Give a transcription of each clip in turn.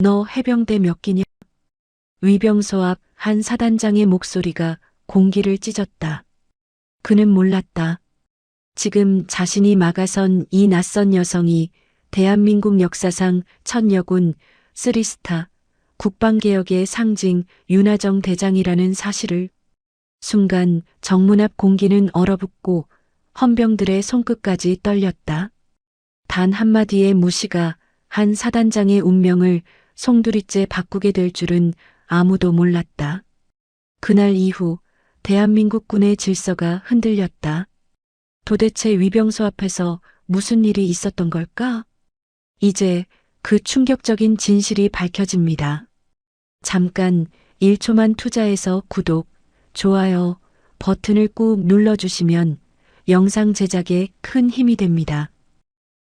너 해병대 몇 기냐? 위병소 앞 한 사단장의 목소리가 공기를 찢었다. 그는 몰랐다. 지금 자신이 막아선 이 낯선 여성이 대한민국 역사상 첫 여군 3스타 국방개혁의 상징 윤하정 대장이라는 사실을. 순간 정문 앞 공기는 얼어붙고 헌병들의 손끝까지 떨렸다. 단 한마디의 무시가 한 사단장의 운명을 송두리째 바꾸게 될 줄은 아무도 몰랐다. 그날 이후 대한민국 군의 질서가 흔들렸다. 도대체 위병소 앞에서 무슨 일이 있었던 걸까? 이제 그 충격적인 진실이 밝혀집니다. 잠깐 1초만 투자해서 구독, 좋아요 버튼을 꾹 눌러주시면 영상 제작에 큰 힘이 됩니다.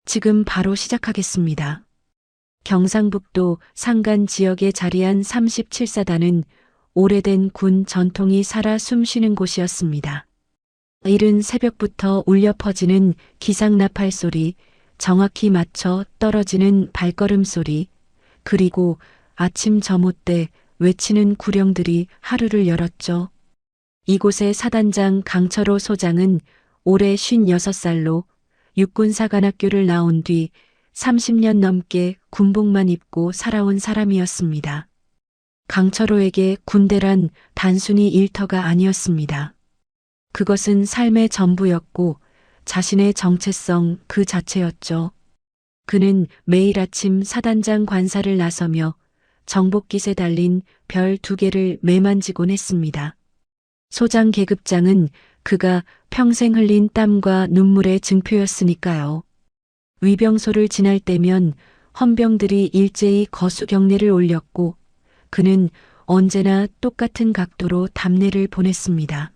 지금 바로 시작하겠습니다. 경상북도 상간 지역에 자리한 37사단은 오래된 군 전통이 살아 숨쉬는 곳이었습니다. 이른 새벽부터 울려 퍼지는 기상나팔 소리, 정확히 맞춰 떨어지는 발걸음 소리, 그리고 아침 점호 때 외치는 구령들이 하루를 열었죠. 이곳의 사단장 강철호 소장은 올해 56살로 육군사관학교를 나온 뒤 30년 넘게 군복만 입고 살아온 사람이었습니다. 강철호에게 군대란 단순히 일터가 아니었습니다. 그것은 삶의 전부였고 자신의 정체성 그 자체였죠. 그는 매일 아침 사단장 관사를 나서며 정복깃에 달린 별 2개를 매만지곤 했습니다. 소장 계급장은 그가 평생 흘린 땀과 눈물의 증표였으니까요. 위병소를 지날 때면 헌병들이 일제히 거수 경례를 올렸고 그는 언제나 똑같은 각도로 답례를 보냈습니다.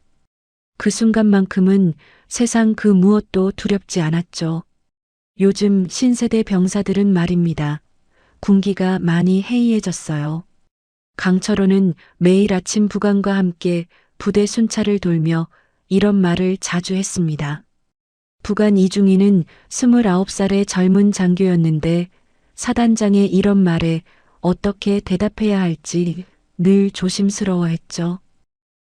그 순간만큼은 세상 그 무엇도 두렵지 않았죠. 요즘 신세대 병사들은 말입니다. 군기가 많이 해이해졌어요. 강철호는 매일 아침 부관과 함께 부대 순찰을 돌며 이런 말을 자주 했습니다. 부관 이중희는 29살의 젊은 장교였는데 사단장의 이런 말에 어떻게 대답해야 할지 늘 조심스러워했죠.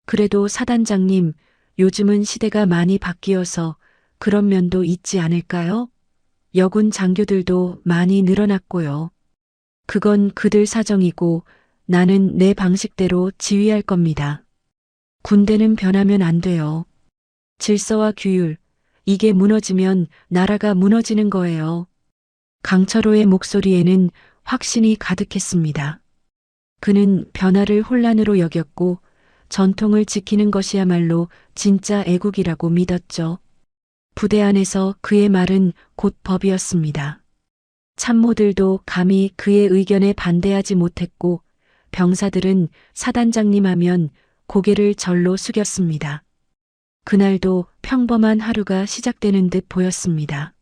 그래도 사단장님, 요즘은 시대가 많이 바뀌어서 그런 면도 있지 않을까요? 여군 장교들도 많이 늘어났고요. 그건 그들 사정이고 나는 내 방식대로 지휘할 겁니다. 군대는 변하면 안 돼요. 질서와 규율, 이게 무너지면 나라가 무너지는 거예요. 강철호의 목소리에는 확신이 가득했습니다. 그는 변화를 혼란으로 여겼고 전통을 지키는 것이야말로 진짜 애국이라고 믿었죠. 부대 안에서 그의 말은 곧 법이었습니다. 참모들도 감히 그의 의견에 반대하지 못했고 병사들은 사단장님 하면 고개를 절로 숙였습니다. 그날도 평범한 하루가 시작되는 듯 보였습니다.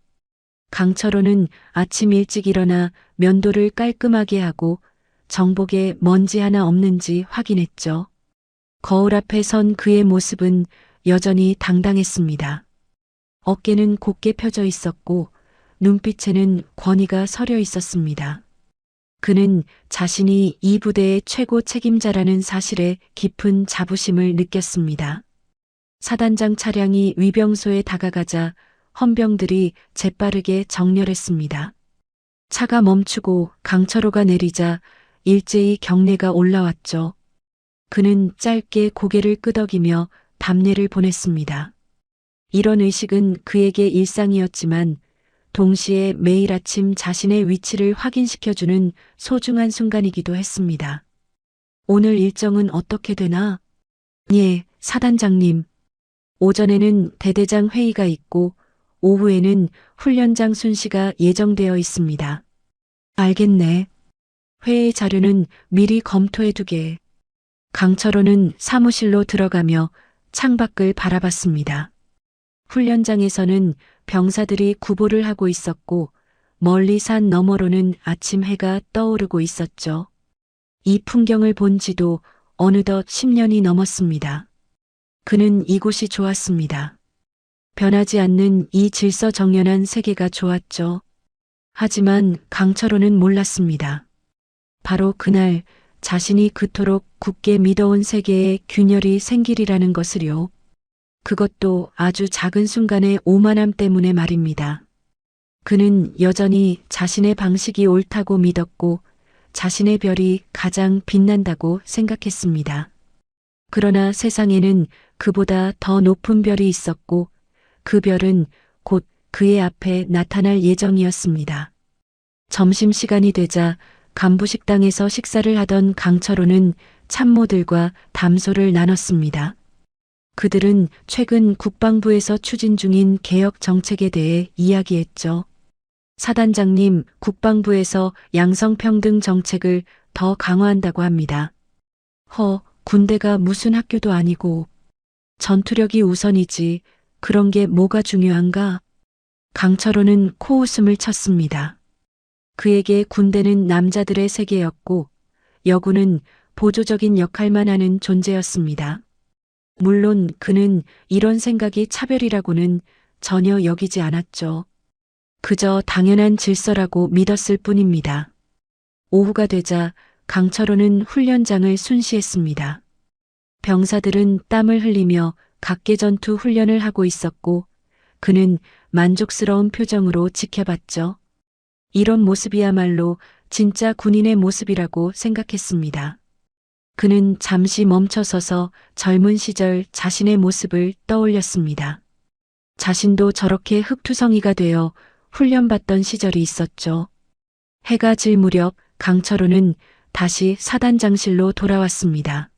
강철호는 아침 일찍 일어나 면도를 깔끔하게 하고 정복에 먼지 하나 없는지 확인했죠. 거울 앞에 선 그의 모습은 여전히 당당했습니다. 어깨는 곧게 펴져 있었고 눈빛에는 권위가 서려 있었습니다. 그는 자신이 이 부대의 최고 책임자라는 사실에 깊은 자부심을 느꼈습니다. 사단장 차량이 위병소에 다가가자 헌병들이 재빠르게 정렬했습니다. 차가 멈추고 강철호가 내리자 일제히 경례가 올라왔죠. 그는 짧게 고개를 끄덕이며 답례를 보냈습니다. 이런 의식은 그에게 일상이었지만 동시에 매일 아침 자신의 위치를 확인시켜주는 소중한 순간이기도 했습니다. 오늘 일정은 어떻게 되나? 예, 사단장님. 오전에는 대대장 회의가 있고 오후에는 훈련장 순시가 예정되어 있습니다. 알겠네. 회의 자료는 미리 검토해두게. 강철호는 사무실로 들어가며 창밖을 바라봤습니다. 훈련장에서는 병사들이 구보를 하고 있었고 멀리 산 너머로는 아침 해가 떠오르고 있었죠. 이 풍경을 본 지도 어느덧 10년이 넘었습니다. 그는 이곳이 좋았습니다. 변하지 않는 이 질서정연한 세계가 좋았죠. 하지만 강철호는 몰랐습니다. 바로 그날 자신이 그토록 굳게 믿어온 세계에 균열이 생기리라는 것을요. 그것도 아주 작은 순간의 오만함 때문에 말입니다. 그는 여전히 자신의 방식이 옳다고 믿었고 자신의 별이 가장 빛난다고 생각했습니다. 그러나 세상에는 그보다 더 높은 별이 있었고 그 별은 곧 그의 앞에 나타날 예정이었습니다. 점심시간이 되자 간부식당에서 식사를 하던 강철호는 참모들과 담소를 나눴습니다. 그들은 최근 국방부에서 추진 중인 개혁 정책에 대해 이야기했죠. 사단장님, 국방부에서 양성평등 정책을 더 강화한다고 합니다. 군대가 무슨 학교도 아니고 전투력이 우선이지 그런 게 뭐가 중요한가? 강철호는 코웃음을 쳤습니다. 그에게 군대는 남자들의 세계였고 여군은 보조적인 역할만 하는 존재였습니다. 물론 그는 이런 생각이 차별이라고는 전혀 여기지 않았죠. 그저 당연한 질서라고 믿었을 뿐입니다. 오후가 되자 강철호는 훈련장을 순시했습니다. 병사들은 땀을 흘리며 각개전투 훈련을 하고 있었고 그는 만족스러운 표정으로 지켜봤죠. 이런 모습이야말로 진짜 군인의 모습이라고 생각했습니다. 그는 잠시 멈춰서서 젊은 시절 자신의 모습을 떠올렸습니다. 자신도 저렇게 흙투성이가 되어 훈련받던 시절이 있었죠. 해가 질 무렵 강철호는 다시 사단장실로 돌아왔습니다.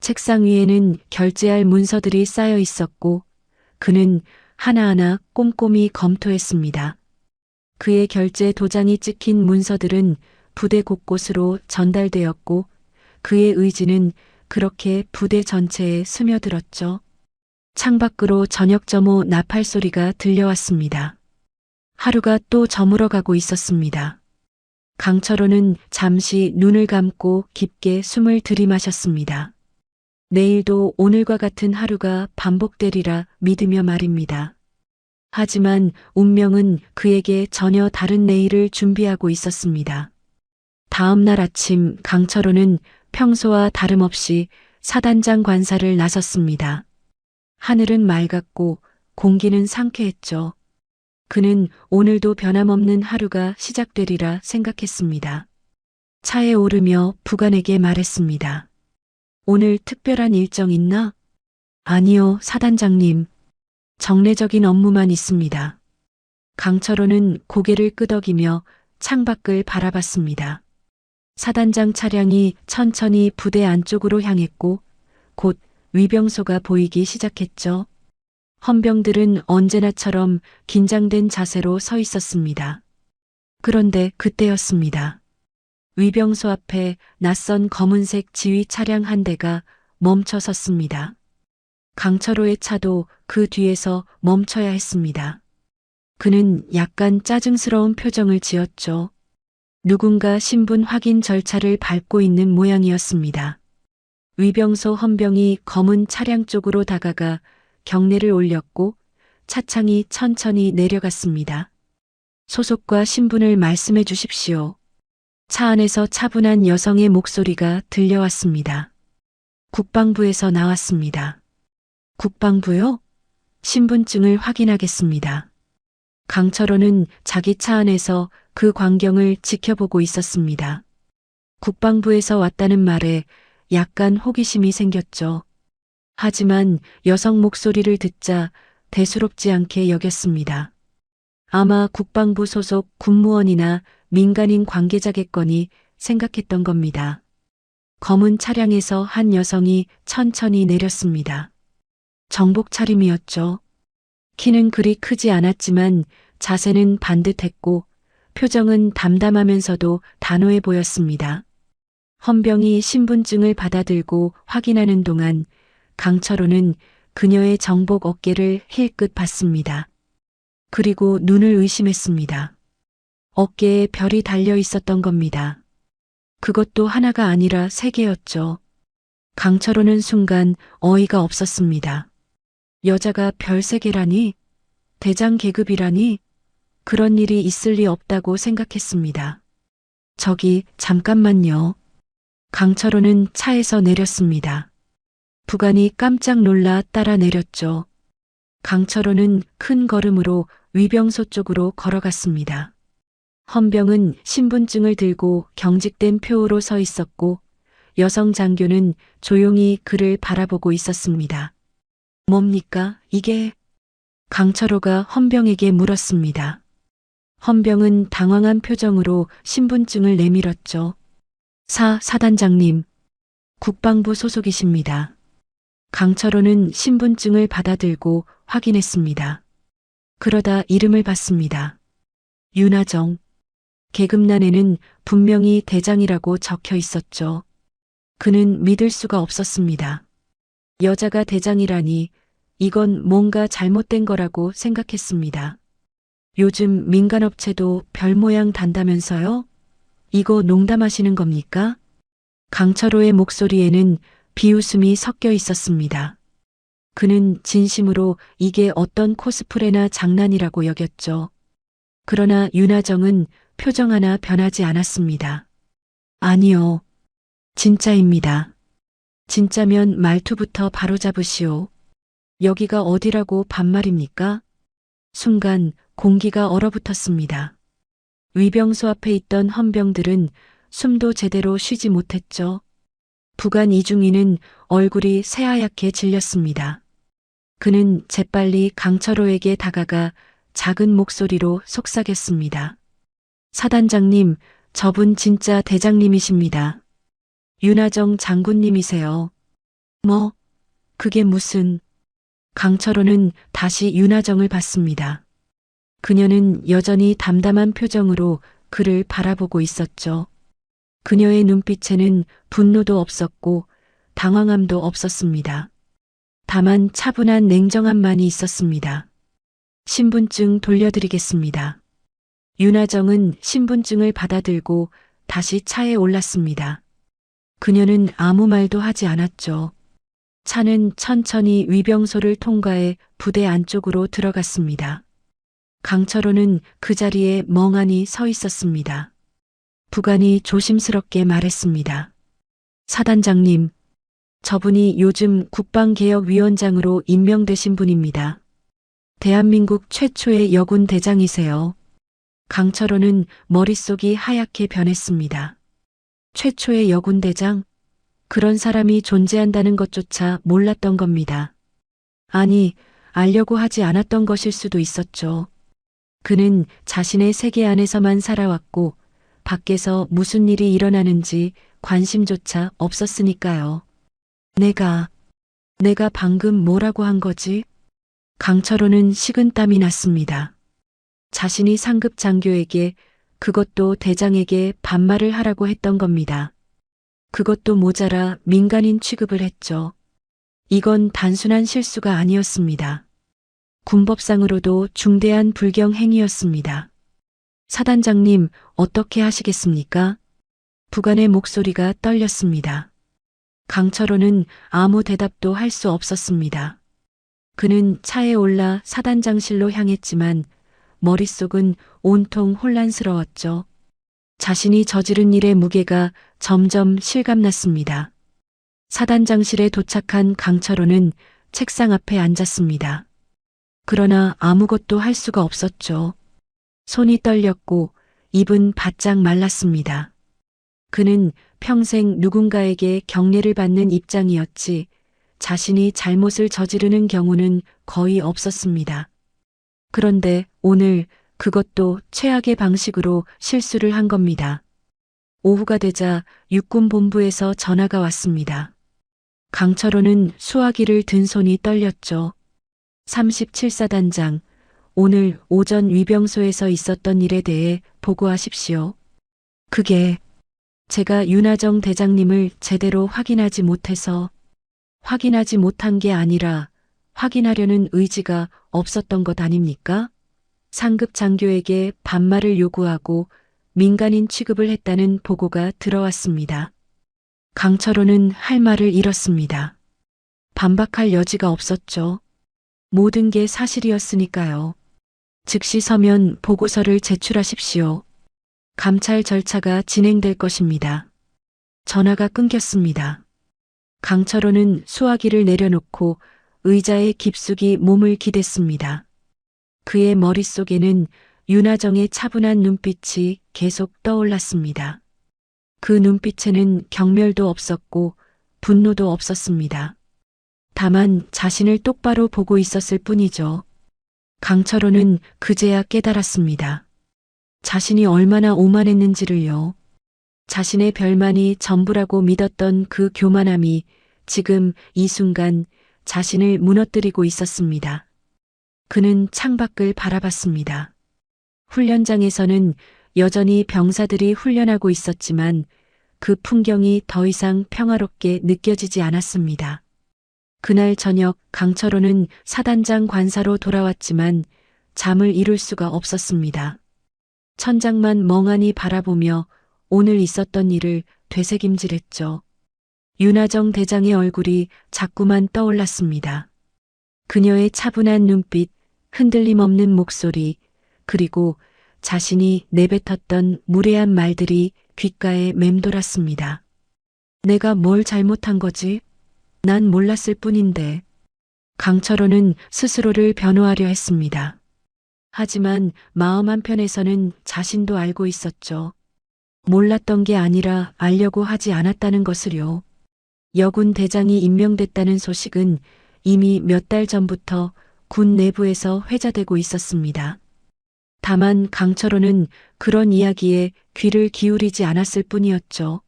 책상 위에는 결제할 문서들이 쌓여 있었고 그는 하나하나 꼼꼼히 검토했습니다. 그의 결제 도장이 찍힌 문서들은 부대 곳곳으로 전달되었고 그의 의지는 그렇게 부대 전체에 스며들었죠. 창밖으로 저녁 점호 나팔 소리가 들려왔습니다. 하루가 또 저물어가고 있었습니다. 강철호는 잠시 눈을 감고 깊게 숨을 들이마셨습니다. 내일도 오늘과 같은 하루가 반복되리라 믿으며 말입니다. 하지만 운명은 그에게 전혀 다른 내일을 준비하고 있었습니다. 다음 날 아침 강철호는 평소와 다름없이 사단장 관사를 나섰습니다. 하늘은 맑았고 공기는 상쾌했죠. 그는 오늘도 변함없는 하루가 시작되리라 생각했습니다. 차에 오르며 부관에게 말했습니다. 오늘 특별한 일정 있나? 아니요, 사단장님. 정례적인 업무만 있습니다. 강철호는 고개를 끄덕이며 창밖을 바라봤습니다. 사단장 차량이 천천히 부대 안쪽으로 향했고 곧 위병소가 보이기 시작했죠. 헌병들은 언제나처럼 긴장된 자세로 서 있었습니다. 그런데 그때였습니다. 위병소 앞에 낯선 검은색 지휘 차량 한 대가 멈춰 섰습니다. 강철호의 차도 그 뒤에서 멈춰야 했습니다. 그는 약간 짜증스러운 표정을 지었죠. 누군가 신분 확인 절차를 밟고 있는 모양이었습니다. 위병소 헌병이 검은 차량 쪽으로 다가가 경례를 올렸고 차창이 천천히 내려갔습니다. 소속과 신분을 말씀해 주십시오. 차 안에서 차분한 여성의 목소리가 들려왔습니다. 국방부에서 나왔습니다. 국방부요? 신분증을 확인하겠습니다. 강철호는 자기 차 안에서 그 광경을 지켜보고 있었습니다. 국방부에서 왔다는 말에 약간 호기심이 생겼죠. 하지만 여성 목소리를 듣자 대수롭지 않게 여겼습니다. 아마 국방부 소속 군무원이나 민간인 관계자겠거니 생각했던 겁니다. 검은 차량에서 한 여성이 천천히 내렸습니다. 정복 차림이었죠. 키는 그리 크지 않았지만 자세는 반듯했고 표정은 담담하면서도 단호해 보였습니다. 헌병이 신분증을 받아들고 확인하는 동안 강철호는 그녀의 정복 어깨를 힐끗 봤습니다. 그리고 눈을 의심했습니다. 어깨에 별이 달려 있었던 겁니다. 그것도 하나가 아니라 3개였죠. 강철호는 순간 어이가 없었습니다. 여자가 별 3개라니? 대장 계급이라니? 그런 일이 있을 리 없다고 생각했습니다. 저기, 잠깐만요. 강철호는 차에서 내렸습니다. 부관이 깜짝 놀라 따라 내렸죠. 강철호는 큰 걸음으로 위병소 쪽으로 걸어갔습니다. 헌병은 신분증을 들고 경직된 표로 서 있었고 여성 장교는 조용히 그를 바라보고 있었습니다. 뭡니까, 이게? 강철호가 헌병에게 물었습니다. 헌병은 당황한 표정으로 신분증을 내밀었죠. 사단장님, 국방부 소속이십니다. 강철호는 신분증을 받아들고 확인했습니다. 그러다 이름을 봤습니다. 윤하정. 계급란에는 분명히 대장이라고 적혀 있었죠. 그는 믿을 수가 없었습니다. 여자가 대장이라니 이건 뭔가 잘못된 거라고 생각했습니다. 요즘 민간업체도 별 모양 단다면서요? 이거 농담하시는 겁니까? 강철호의 목소리에는 비웃음이 섞여 있었습니다. 그는 진심으로 이게 어떤 코스프레나 장난이라고 여겼죠. 그러나 윤하정은 표정 하나 변하지 않았습니다. 아니요. 진짜입니다. 진짜면 말투부터 바로잡으시오. 여기가 어디라고 반말입니까? 순간 공기가 얼어붙었습니다. 위병소 앞에 있던 헌병들은 숨도 제대로 쉬지 못했죠. 부관 이중희는 얼굴이 새하얗게 질렸습니다. 그는 재빨리 강철호에게 다가가 작은 목소리로 속삭였습니다. 사단장님, 저분 진짜 대장님이십니다. 윤하정 장군님이세요. 뭐? 그게 무슨... 강철호는 다시 윤하정을 봤습니다. 그녀는 여전히 담담한 표정으로 그를 바라보고 있었죠. 그녀의 눈빛에는 분노도 없었고 당황함도 없었습니다. 다만 차분한 냉정함만이 있었습니다. 신분증 돌려드리겠습니다. 윤하정은 신분증을 받아들고 다시 차에 올랐습니다. 그녀는 아무 말도 하지 않았죠. 차는 천천히 위병소를 통과해 부대 안쪽으로 들어갔습니다. 강철호는 그 자리에 멍하니 서 있었습니다. 부관이 조심스럽게 말했습니다. 사단장님, 저분이 요즘 국방개혁위원장으로 임명되신 분입니다. 대한민국 최초의 여군 대장이세요. 강철호는 머릿속이 하얗게 변했습니다. 최초의 여군 대장? 그런 사람이 존재한다는 것조차 몰랐던 겁니다. 아니, 알려고 하지 않았던 것일 수도 있었죠. 그는 자신의 세계 안에서만 살아왔고 밖에서 무슨 일이 일어나는지 관심조차 없었으니까요. 내가 방금 뭐라고 한 거지? 강철호는 식은땀이 났습니다. 자신이 상급 장교에게, 그것도 대장에게 반말을 하라고 했던 겁니다. 그것도 모자라 민간인 취급을 했죠. 이건 단순한 실수가 아니었습니다. 군법상으로도 중대한 불경 행위였습니다. 사단장님, 어떻게 하시겠습니까? 부관의 목소리가 떨렸습니다. 강철호는 아무 대답도 할 수 없었습니다. 그는 차에 올라 사단장실로 향했지만 머릿속은 온통 혼란스러웠죠. 자신이 저지른 일의 무게가 점점 실감났습니다. 사단장실에 도착한 강철호는 책상 앞에 앉았습니다. 그러나 아무것도 할 수가 없었죠. 손이 떨렸고 입은 바짝 말랐습니다. 그는 평생 누군가에게 경례를 받는 입장이었지 자신이 잘못을 저지르는 경우는 거의 없었습니다. 그런데 오늘 그것도 최악의 방식으로 실수를 한 겁니다. 오후가 되자 육군본부에서 전화가 왔습니다. 강철호는 수화기를 든 손이 떨렸죠. 37사단장, 오늘 오전 위병소에서 있었던 일에 대해 보고하십시오. 그게 제가 윤하정 대장님을 제대로 확인하지 못한 게 아니라 확인하려는 의지가 없었던 것 아닙니까? 상급 장교에게 반말을 요구하고 민간인 취급을 했다는 보고가 들어왔습니다. 강철호는 할 말을 잃었습니다. 반박할 여지가 없었죠. 모든 게 사실이었으니까요. 즉시 서면 보고서를 제출하십시오. 감찰 절차가 진행될 것입니다. 전화가 끊겼습니다. 강철호는 수화기를 내려놓고 의자에 깊숙이 몸을 기댔습니다. 그의 머릿속에는 윤하정의 차분한 눈빛이 계속 떠올랐습니다. 그 눈빛에는 경멸도 없었고 분노도 없었습니다. 다만 자신을 똑바로 보고 있었을 뿐이죠. 강철호는 그제야 깨달았습니다. 자신이 얼마나 오만했는지를요. 자신의 별만이 전부라고 믿었던 그 교만함이 지금 이 순간 자신을 무너뜨리고 있었습니다. 그는 창밖을 바라봤습니다. 훈련장에서는 여전히 병사들이 훈련하고 있었지만 그 풍경이 더 이상 평화롭게 느껴지지 않았습니다. 그날 저녁 강철호는 사단장 관사로 돌아왔지만 잠을 이룰 수가 없었습니다. 천장만 멍하니 바라보며 오늘 있었던 일을 되새김질했죠. 윤하정 대장의 얼굴이 자꾸만 떠올랐습니다. 그녀의 차분한 눈빛, 흔들림 없는 목소리, 그리고 자신이 내뱉었던 무례한 말들이 귓가에 맴돌았습니다. 내가 뭘 잘못한 거지? 난 몰랐을 뿐인데. 강철호는 스스로를 변호하려 했습니다. 하지만 마음 한편에서는 자신도 알고 있었죠. 몰랐던 게 아니라 알려고 하지 않았다는 것을요. 여군 대장이 임명됐다는 소식은 이미 몇 달 전부터 군 내부에서 회자되고 있었습니다. 다만 강철호는 그런 이야기에 귀를 기울이지 않았을 뿐이었죠.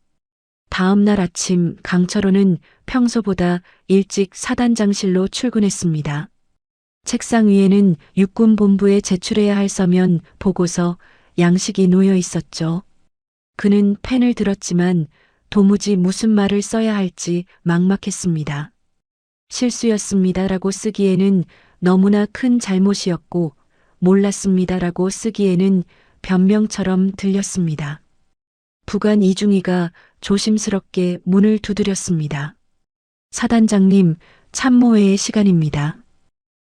다음 날 아침 강철호는 평소보다 일찍 사단장실로 출근했습니다. 책상 위에는 육군본부에 제출해야 할 서면, 보고서, 양식이 놓여 있었죠. 그는 펜을 들었지만 도무지 무슨 말을 써야 할지 막막했습니다. 실수였습니다라고 쓰기에는 너무나 큰 잘못이었고 몰랐습니다라고 쓰기에는 변명처럼 들렸습니다. 부관 이중희가 조심스럽게 문을 두드렸습니다. 사단장님, 참모회의 시간입니다.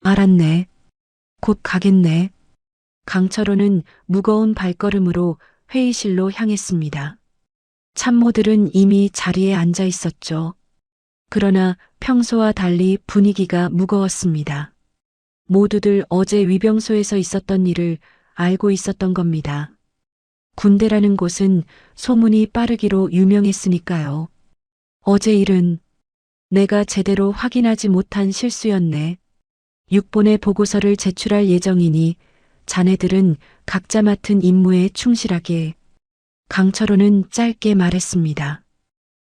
알았네. 곧 가겠네. 강철호는 무거운 발걸음으로 회의실로 향했습니다. 참모들은 이미 자리에 앉아 있었죠. 그러나 평소와 달리 분위기가 무거웠습니다. 모두들 어제 위병소에서 있었던 일을 알고 있었던 겁니다. 군대라는 곳은 소문이 빠르기로 유명했으니까요. 어제 일은 내가 제대로 확인하지 못한 실수였네. 6본의 보고서를 제출할 예정이니 자네들은 각자 맡은 임무에 충실하게. 강철호는 짧게 말했습니다.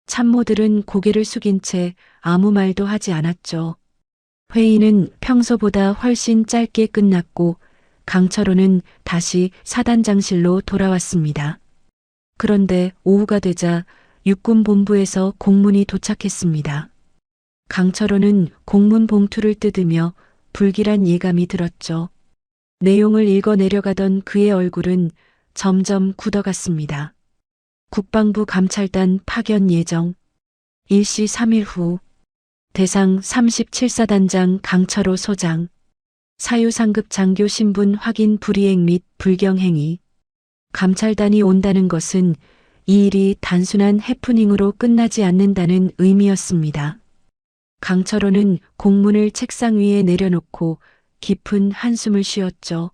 참모들은 고개를 숙인 채 아무 말도 하지 않았죠. 회의는 평소보다 훨씬 짧게 끝났고 강철호는 다시 사단장실로 돌아왔습니다. 그런데 오후가 되자 육군본부에서 공문이 도착했습니다. 강철호는 공문 봉투를 뜯으며 불길한 예감이 들었죠. 내용을 읽어 내려가던 그의 얼굴은 점점 굳어갔습니다. 국방부 감찰단 파견 예정. 일시 3일 후. 대상 37사단장 강철호 소장. 사유상급 장교 신분 확인 불이행 및 불경행위. 감찰단이 온다는 것은 이 일이 단순한 해프닝으로 끝나지 않는다는 의미였습니다. 강철호는 공문을 책상 위에 내려놓고 깊은 한숨을 쉬었죠.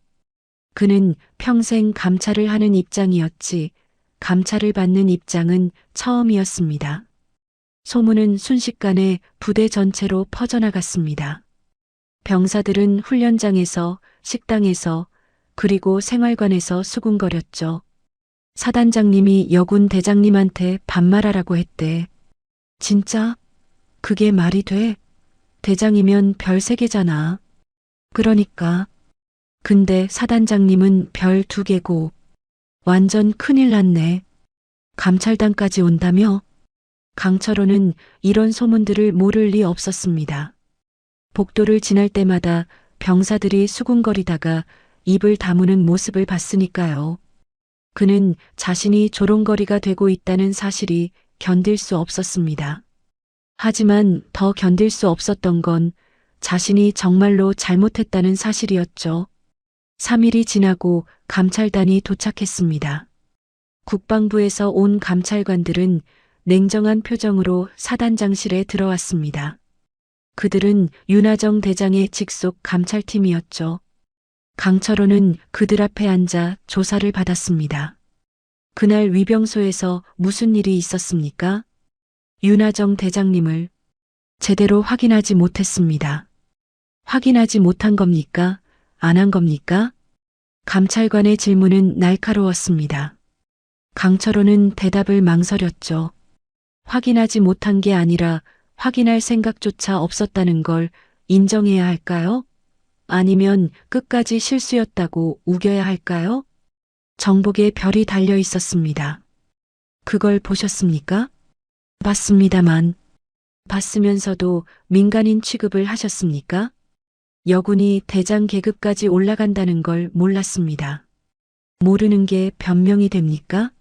그는 평생 감찰을 하는 입장이었지 감찰을 받는 입장은 처음이었습니다. 소문은 순식간에 부대 전체로 퍼져나갔습니다. 병사들은 훈련장에서, 식당에서, 그리고 생활관에서 수군거렸죠. 사단장님이 여군 대장님한테 반말하라고 했대. 진짜? 그게 말이 돼? 대장이면 별 3개잖아. 그러니까. 근데 사단장님은 별 2개고. 완전 큰일 났네. 감찰단까지 온다며? 강철호는 이런 소문들을 모를 리 없었습니다. 복도를 지날 때마다 병사들이 수군거리다가 입을 다무는 모습을 봤으니까요. 그는 자신이 조롱거리가 되고 있다는 사실이 견딜 수 없었습니다. 하지만 더 견딜 수 없었던 건 자신이 정말로 잘못했다는 사실이었죠. 3일이 지나고 감찰단이 도착했습니다. 국방부에서 온 감찰관들은 냉정한 표정으로 사단장실에 들어왔습니다. 그들은 윤하정 대장의 직속 감찰팀이었죠. 강철호는 그들 앞에 앉아 조사를 받았습니다. 그날 위병소에서 무슨 일이 있었습니까? 윤하정 대장님을 제대로 확인하지 못했습니다. 확인하지 못한 겁니까? 안 한 겁니까? 감찰관의 질문은 날카로웠습니다. 강철호는 대답을 망설였죠. 확인하지 못한 게 아니라 확인할 생각조차 없었다는 걸 인정해야 할까요? 아니면 끝까지 실수였다고 우겨야 할까요? 정복에 별이 달려 있었습니다. 그걸 보셨습니까? 봤습니다만. 봤으면서도 민간인 취급을 하셨습니까? 여군이 대장 계급까지 올라간다는 걸 몰랐습니다. 모르는 게 변명이 됩니까?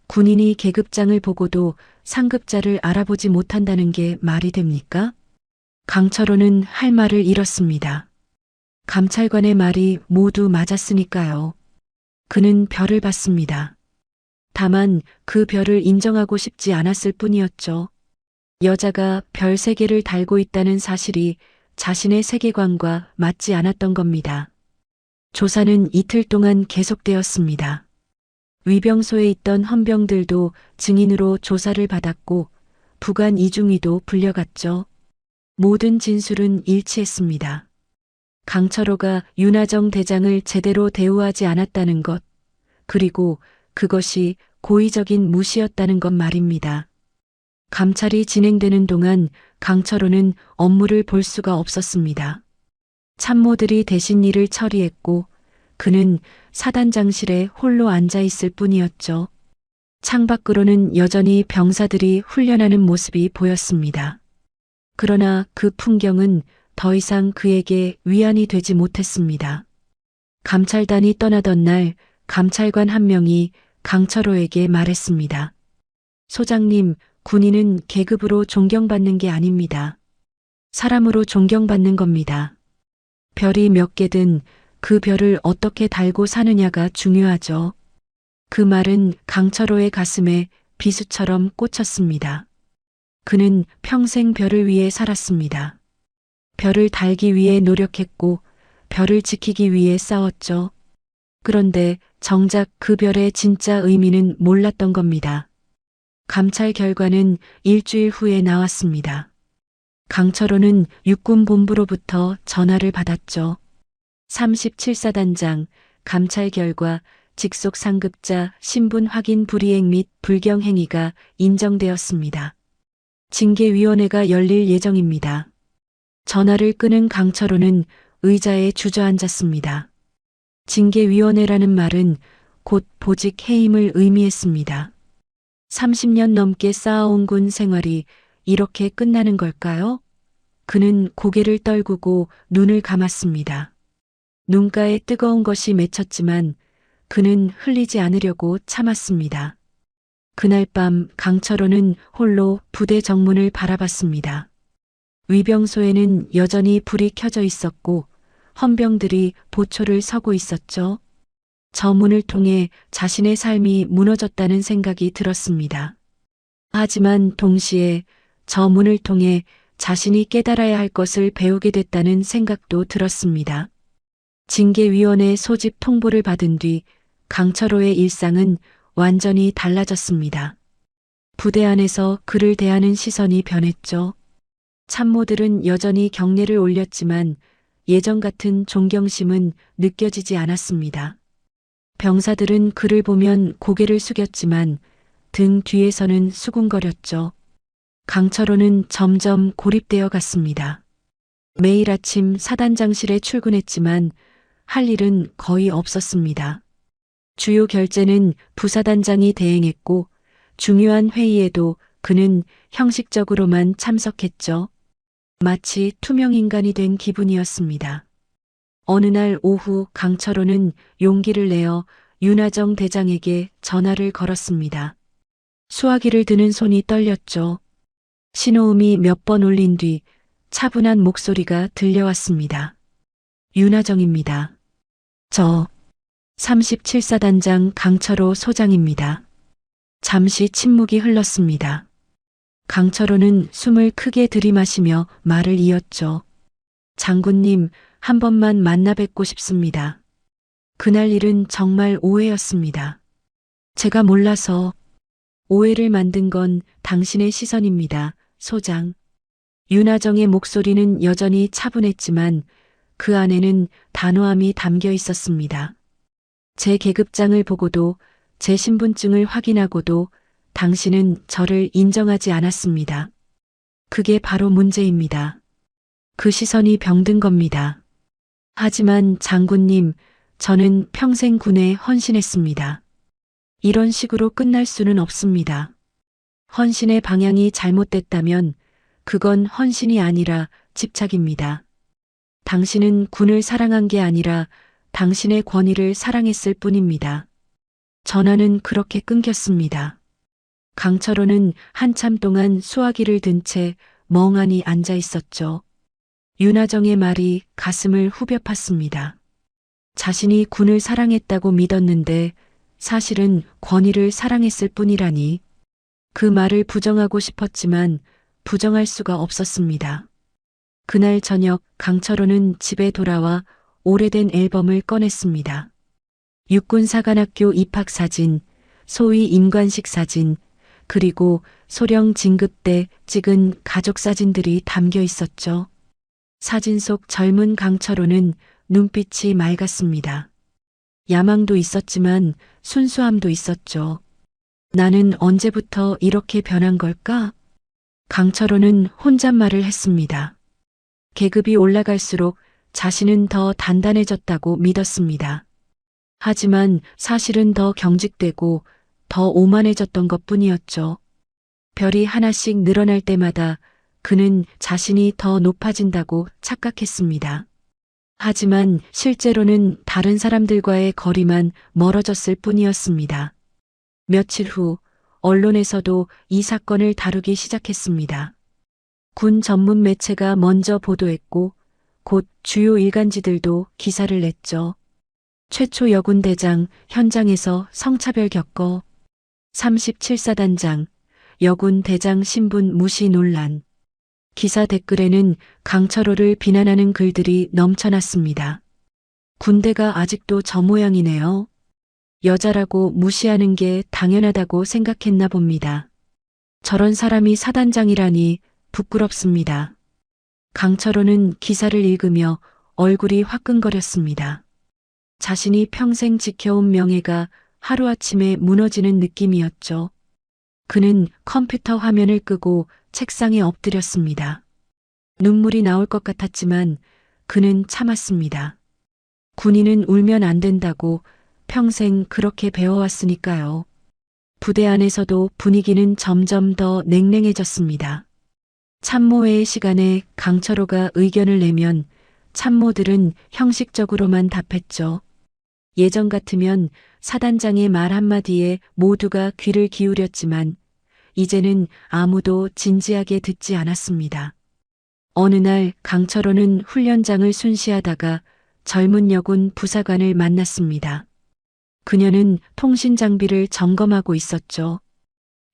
군인이 계급장을 보고도 상급자를 알아보지 못한다는 게 말이 됩니까? 강철호는 할 말을 잃었습니다. 감찰관의 말이 모두 맞았으니까요. 그는 별을 봤습니다. 다만 그 별을 인정하고 싶지 않았을 뿐이었죠. 여자가 별 3개를 달고 있다는 사실이 자신의 세계관과 맞지 않았던 겁니다. 조사는 이틀 동안 계속되었습니다. 위병소에 있던 헌병들도 증인으로 조사를 받았고 부관 이중위도 불려갔죠. 모든 진술은 일치했습니다. 강철호가 윤하정 대장을 제대로 대우하지 않았다는 것, 그리고 그것이 고의적인 무시였다는 것 말입니다. 감찰이 진행되는 동안 강철호는 업무를 볼 수가 없었습니다. 참모들이 대신 일을 처리했고 그는 사단장실에 홀로 앉아 있을 뿐이었죠. 창밖으로는 여전히 병사들이 훈련하는 모습이 보였습니다. 그러나 그 풍경은 더 이상 그에게 위안이 되지 못했습니다. 감찰단이 떠나던 날 감찰관 한 명이 강철호에게 말했습니다. 소장님, 군인은 계급으로 존경받는 게 아닙니다. 사람으로 존경받는 겁니다. 별이 몇 개든 그 별을 어떻게 달고 사느냐가 중요하죠. 그 말은 강철호의 가슴에 비수처럼 꽂혔습니다. 그는 평생 별을 위해 살았습니다. 별을 달기 위해 노력했고 별을 지키기 위해 싸웠죠. 그런데 정작 그 별의 진짜 의미는 몰랐던 겁니다. 감찰 결과는 일주일 후에 나왔습니다. 강철호는 육군본부로부터 전화를 받았죠. 37사단장 감찰 결과 직속 상급자 신분 확인 불이행 및 불경 행위가 인정되었습니다. 징계위원회가 열릴 예정입니다. 전화를 끊은 강철호는 의자에 주저앉았습니다. 징계위원회라는 말은 곧 보직 해임을 의미했습니다. 30년 넘게 쌓아온 군 생활이 이렇게 끝나는 걸까요? 그는 고개를 떨구고 눈을 감았습니다. 눈가에 뜨거운 것이 맺혔지만 그는 흘리지 않으려고 참았습니다. 그날 밤 강철호는 홀로 부대 정문을 바라봤습니다. 위병소에는 여전히 불이 켜져 있었고 헌병들이 보초를 서고 있었죠. 저 문을 통해 자신의 삶이 무너졌다는 생각이 들었습니다. 하지만 동시에 저 문을 통해 자신이 깨달아야 할 것을 배우게 됐다는 생각도 들었습니다. 징계위원회 소집 통보를 받은 뒤 강철호의 일상은 완전히 달라졌습니다. 부대 안에서 그를 대하는 시선이 변했죠. 참모들은 여전히 경례를 올렸지만 예전 같은 존경심은 느껴지지 않았습니다. 병사들은 그를 보면 고개를 숙였지만 등 뒤에서는 수군거렸죠. 강철호는 점점 고립되어 갔습니다. 매일 아침 사단장실에 출근했지만 할 일은 거의 없었습니다. 주요 결재는 부사단장이 대행했고 중요한 회의에도 그는 형식적으로만 참석했죠. 마치 투명인간이 된 기분이었습니다. 어느 날 오후 강철호는 용기를 내어 윤하정 대장에게 전화를 걸었습니다. 수화기를 드는 손이 떨렸죠. 신호음이 몇 번 울린 뒤 차분한 목소리가 들려왔습니다. 윤하정입니다. 저 37사단장 강철호 소장입니다. 잠시 침묵이 흘렀습니다. 강철호는 숨을 크게 들이마시며 말을 이었죠. 장군님, 한 번만 만나 뵙고 싶습니다. 그날 일은 정말 오해였습니다. 제가 몰라서 오해를 만든 건 당신의 시선입니다, 소장. 윤하정의 목소리는 여전히 차분했지만 그 안에는 단호함이 담겨 있었습니다. 제 계급장을 보고도 제 신분증을 확인하고도 당신은 저를 인정하지 않았습니다. 그게 바로 문제입니다. 그 시선이 병든 겁니다. 하지만 장군님, 저는 평생 군에 헌신했습니다. 이런 식으로 끝날 수는 없습니다. 헌신의 방향이 잘못됐다면 그건 헌신이 아니라 집착입니다. 당신은 군을 사랑한 게 아니라 당신의 권위를 사랑했을 뿐입니다. 전화는 그렇게 끊겼습니다. 강철호는 한참 동안 수화기를 든 채 멍하니 앉아 있었죠. 윤하정의 말이 가슴을 후벼 팠습니다. 자신이 군을 사랑했다고 믿었는데 사실은 권위를 사랑했을 뿐이라니. 그 말을 부정하고 싶었지만 부정할 수가 없었습니다. 그날 저녁 강철호는 집에 돌아와 오래된 앨범을 꺼냈습니다. 육군사관학교 입학사진, 소위 임관식 사진, 그리고 소령 진급 때 찍은 가족 사진들이 담겨 있었죠. 사진 속 젊은 강철호는 눈빛이 맑았습니다. 야망도 있었지만 순수함도 있었죠. 나는 언제부터 이렇게 변한 걸까? 강철호는 혼잣말을 했습니다. 계급이 올라갈수록 자신은 더 단단해졌다고 믿었습니다. 하지만 사실은 더 경직되고 더 오만해졌던 것뿐이었죠. 별이 하나씩 늘어날 때마다 그는 자신이 더 높아진다고 착각했습니다. 하지만 실제로는 다른 사람들과의 거리만 멀어졌을 뿐이었습니다. 며칠 후 언론에서도 이 사건을 다루기 시작했습니다. 군 전문 매체가 먼저 보도했고 곧 주요 일간지들도 기사를 냈죠. 최초 여군대장 현장에서 성차별 겪어 37사단장 여군대장 신분 무시 논란. 기사 댓글에는 강철호를 비난하는 글들이 넘쳐났습니다. 군대가 아직도 저 모양이네요. 여자라고 무시하는 게 당연하다고 생각했나 봅니다. 저런 사람이 사단장이라니 부끄럽습니다. 강철호는 기사를 읽으며 얼굴이 화끈거렸습니다. 자신이 평생 지켜온 명예가 하루아침에 무너지는 느낌이었죠. 그는 컴퓨터 화면을 끄고 책상에 엎드렸습니다. 눈물이 나올 것 같았지만 그는 참았습니다. 군인은 울면 안 된다고 평생 그렇게 배워왔으니까요. 부대 안에서도 분위기는 점점 더 냉랭해졌습니다. 참모회의 시간에 강철호가 의견을 내면 참모들은 형식적으로만 답했죠. 예전 같으면 사단장의 말 한마디에 모두가 귀를 기울였지만 이제는 아무도 진지하게 듣지 않았습니다. 어느 날 강철호는 훈련장을 순시하다가 젊은 여군 부사관을 만났습니다. 그녀는 통신 장비를 점검하고 있었죠.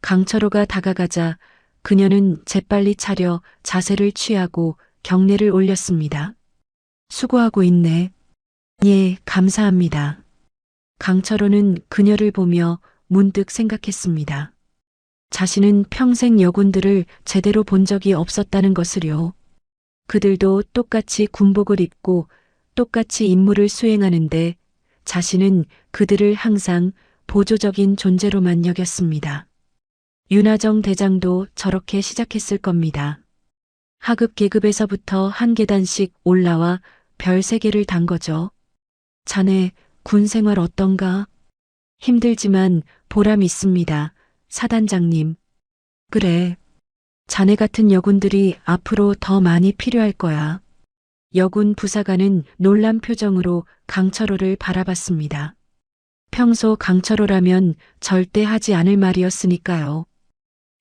강철호가 다가가자 그녀는 재빨리 차려 자세를 취하고 경례를 올렸습니다. 수고하고 있네. 예, 감사합니다. 강철호는 그녀를 보며 문득 생각했습니다. 자신은 평생 여군들을 제대로 본 적이 없었다는 것을요. 그들도 똑같이 군복을 입고 똑같이 임무를 수행하는데 자신은 그들을 항상 보조적인 존재로만 여겼습니다. 윤하정 대장도 저렇게 시작했을 겁니다. 하급 계급에서부터 한 계단씩 올라와 별 3개를 단 거죠. 자네 군 생활 어떤가? 힘들지만 보람 있습니다. 사단장님. 그래. 자네 같은 여군들이 앞으로 더 많이 필요할 거야. 여군 부사관은 놀란 표정으로 강철호를 바라봤습니다. 평소 강철호라면 절대 하지 않을 말이었으니까요.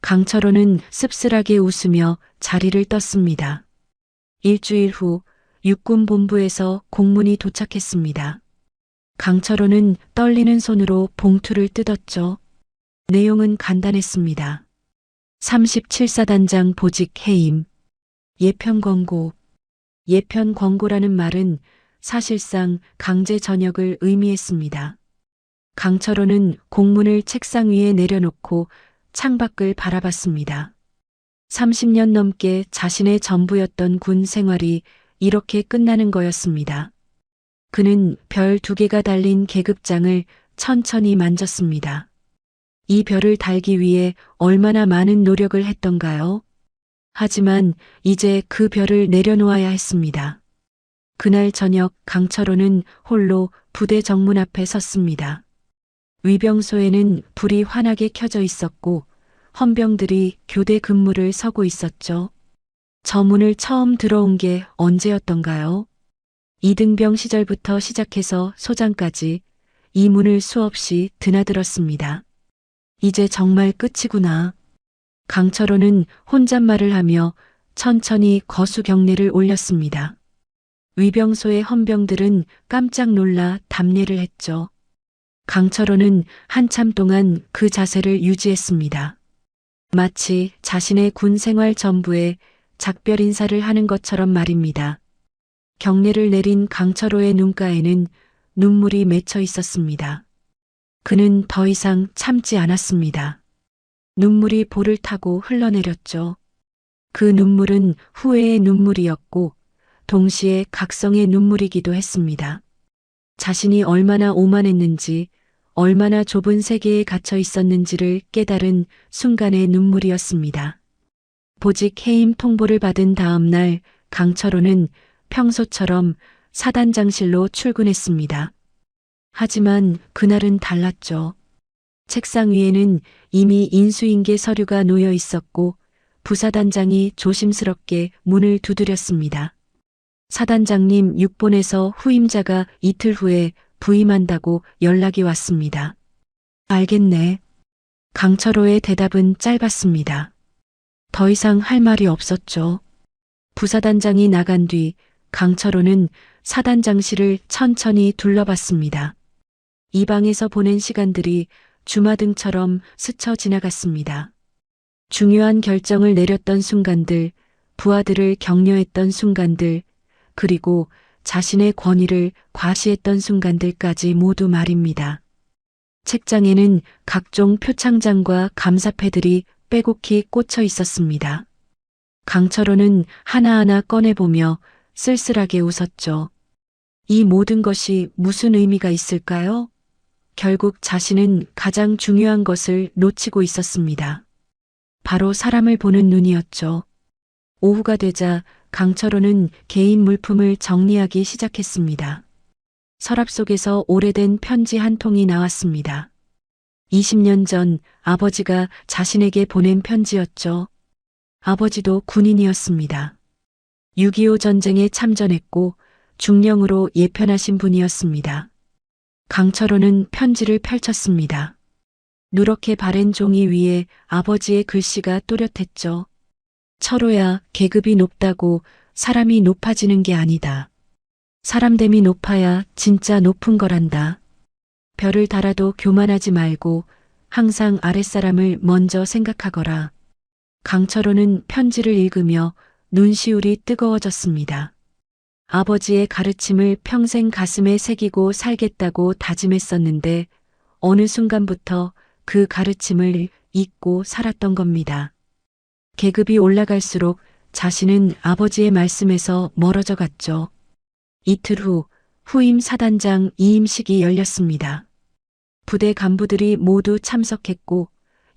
강철호는 씁쓸하게 웃으며 자리를 떴습니다. 일주일 후 육군본부에서 공문이 도착했습니다. 강철호는 떨리는 손으로 봉투를 뜯었죠. 내용은 간단했습니다. 37사단장 보직 해임. 예편 광고. 예편 광고라는 말은 사실상 강제 전역을 의미했습니다. 강철호는 공문을 책상 위에 내려놓고 창밖을 바라봤습니다. 30년 넘게 자신의 전부였던 군 생활이 이렇게 끝나는 거였습니다. 그는 별 2개가 달린 계급장을 천천히 만졌습니다. 이 별을 달기 위해 얼마나 많은 노력을 했던가요? 하지만 이제 그 별을 내려놓아야 했습니다. 그날 저녁 강철호는 홀로 부대 정문 앞에 섰습니다. 위병소에는 불이 환하게 켜져 있었고 헌병들이 교대 근무를 서고 있었죠. 저 문을 처음 들어온 게 언제였던가요? 이등병 시절부터 시작해서 소장까지 이 문을 수없이 드나들었습니다. 이제 정말 끝이구나. 강철호는 혼잣말을 하며 천천히 거수 경례를 올렸습니다. 위병소의 헌병들은 깜짝 놀라 답례를 했죠. 강철호는 한참 동안 그 자세를 유지했습니다. 마치 자신의 군 생활 전부에 작별 인사를 하는 것처럼 말입니다. 경례를 내린 강철호의 눈가에는 눈물이 맺혀 있었습니다. 그는 더 이상 참지 않았습니다. 눈물이 볼을 타고 흘러내렸죠. 그 눈물은 후회의 눈물이었고 동시에 각성의 눈물이기도 했습니다. 자신이 얼마나 오만했는지, 얼마나 좁은 세계에 갇혀 있었는지를 깨달은 순간의 눈물이었습니다. 보직 해임 통보를 받은 다음 날 강철호는 평소처럼 사단장실로 출근했습니다. 하지만 그날은 달랐죠. 책상 위에는 이미 인수인계 서류가 놓여 있었고 부사단장이 조심스럽게 문을 두드렸습니다. 사단장님 6본에서 후임자가 이틀 후에 부임한다고 연락이 왔습니다. 알겠네. 강철호의 대답은 짧았습니다. 더 이상 할 말이 없었죠. 부사단장이 나간 뒤 강철호는 사단장실을 천천히 둘러봤습니다. 이 방에서 보낸 시간들이 주마등처럼 스쳐 지나갔습니다. 중요한 결정을 내렸던 순간들, 부하들을 격려했던 순간들, 그리고 자신의 권위를 과시했던 순간들까지 모두 말입니다. 책장에는 각종 표창장과 감사패들이 빼곡히 꽂혀 있었습니다. 강철호는 하나하나 꺼내보며 쓸쓸하게 웃었죠. 이 모든 것이 무슨 의미가 있을까요? 결국 자신은 가장 중요한 것을 놓치고 있었습니다. 바로 사람을 보는 눈이었죠. 오후가 되자 강철호는 개인 물품을 정리하기 시작했습니다. 서랍 속에서 오래된 편지 한 통이 나왔습니다. 20년 전 아버지가 자신에게 보낸 편지였죠. 아버지도 군인이었습니다. 6.25 전쟁에 참전했고 중령으로 예편하신 분이었습니다. 강철호는 편지를 펼쳤습니다. 누렇게 바랜 종이 위에 아버지의 글씨가 또렷했죠. 철호야, 계급이 높다고 사람이 높아지는 게 아니다. 사람됨이 높아야 진짜 높은 거란다. 별을 달아도 교만하지 말고 항상 아랫사람을 먼저 생각하거라. 강철호는 편지를 읽으며 눈시울이 뜨거워졌습니다. 아버지의 가르침을 평생 가슴에 새기고 살겠다고 다짐했었는데 어느 순간부터 그 가르침을 잊고 살았던 겁니다. 계급이 올라갈수록 자신은 아버지의 말씀에서 멀어져 갔죠. 이틀 후 후임 사단장 이임식이 열렸습니다. 부대 간부들이 모두 참석했고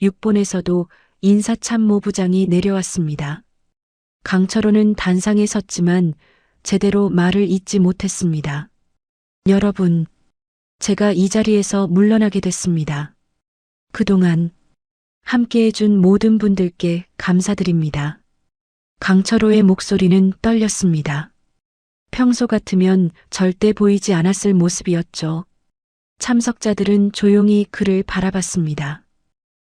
6본에서도 인사참모부장이 내려왔습니다. 강철호는 단상에 섰지만 제대로 말을 잇지 못했습니다. 여러분, 제가 이 자리에서 물러나게 됐습니다. 그동안 함께해준 모든 분들께 감사드립니다. 강철호의 목소리는 떨렸습니다. 평소 같으면 절대 보이지 않았을 모습이었죠. 참석자들은 조용히 그를 바라봤습니다.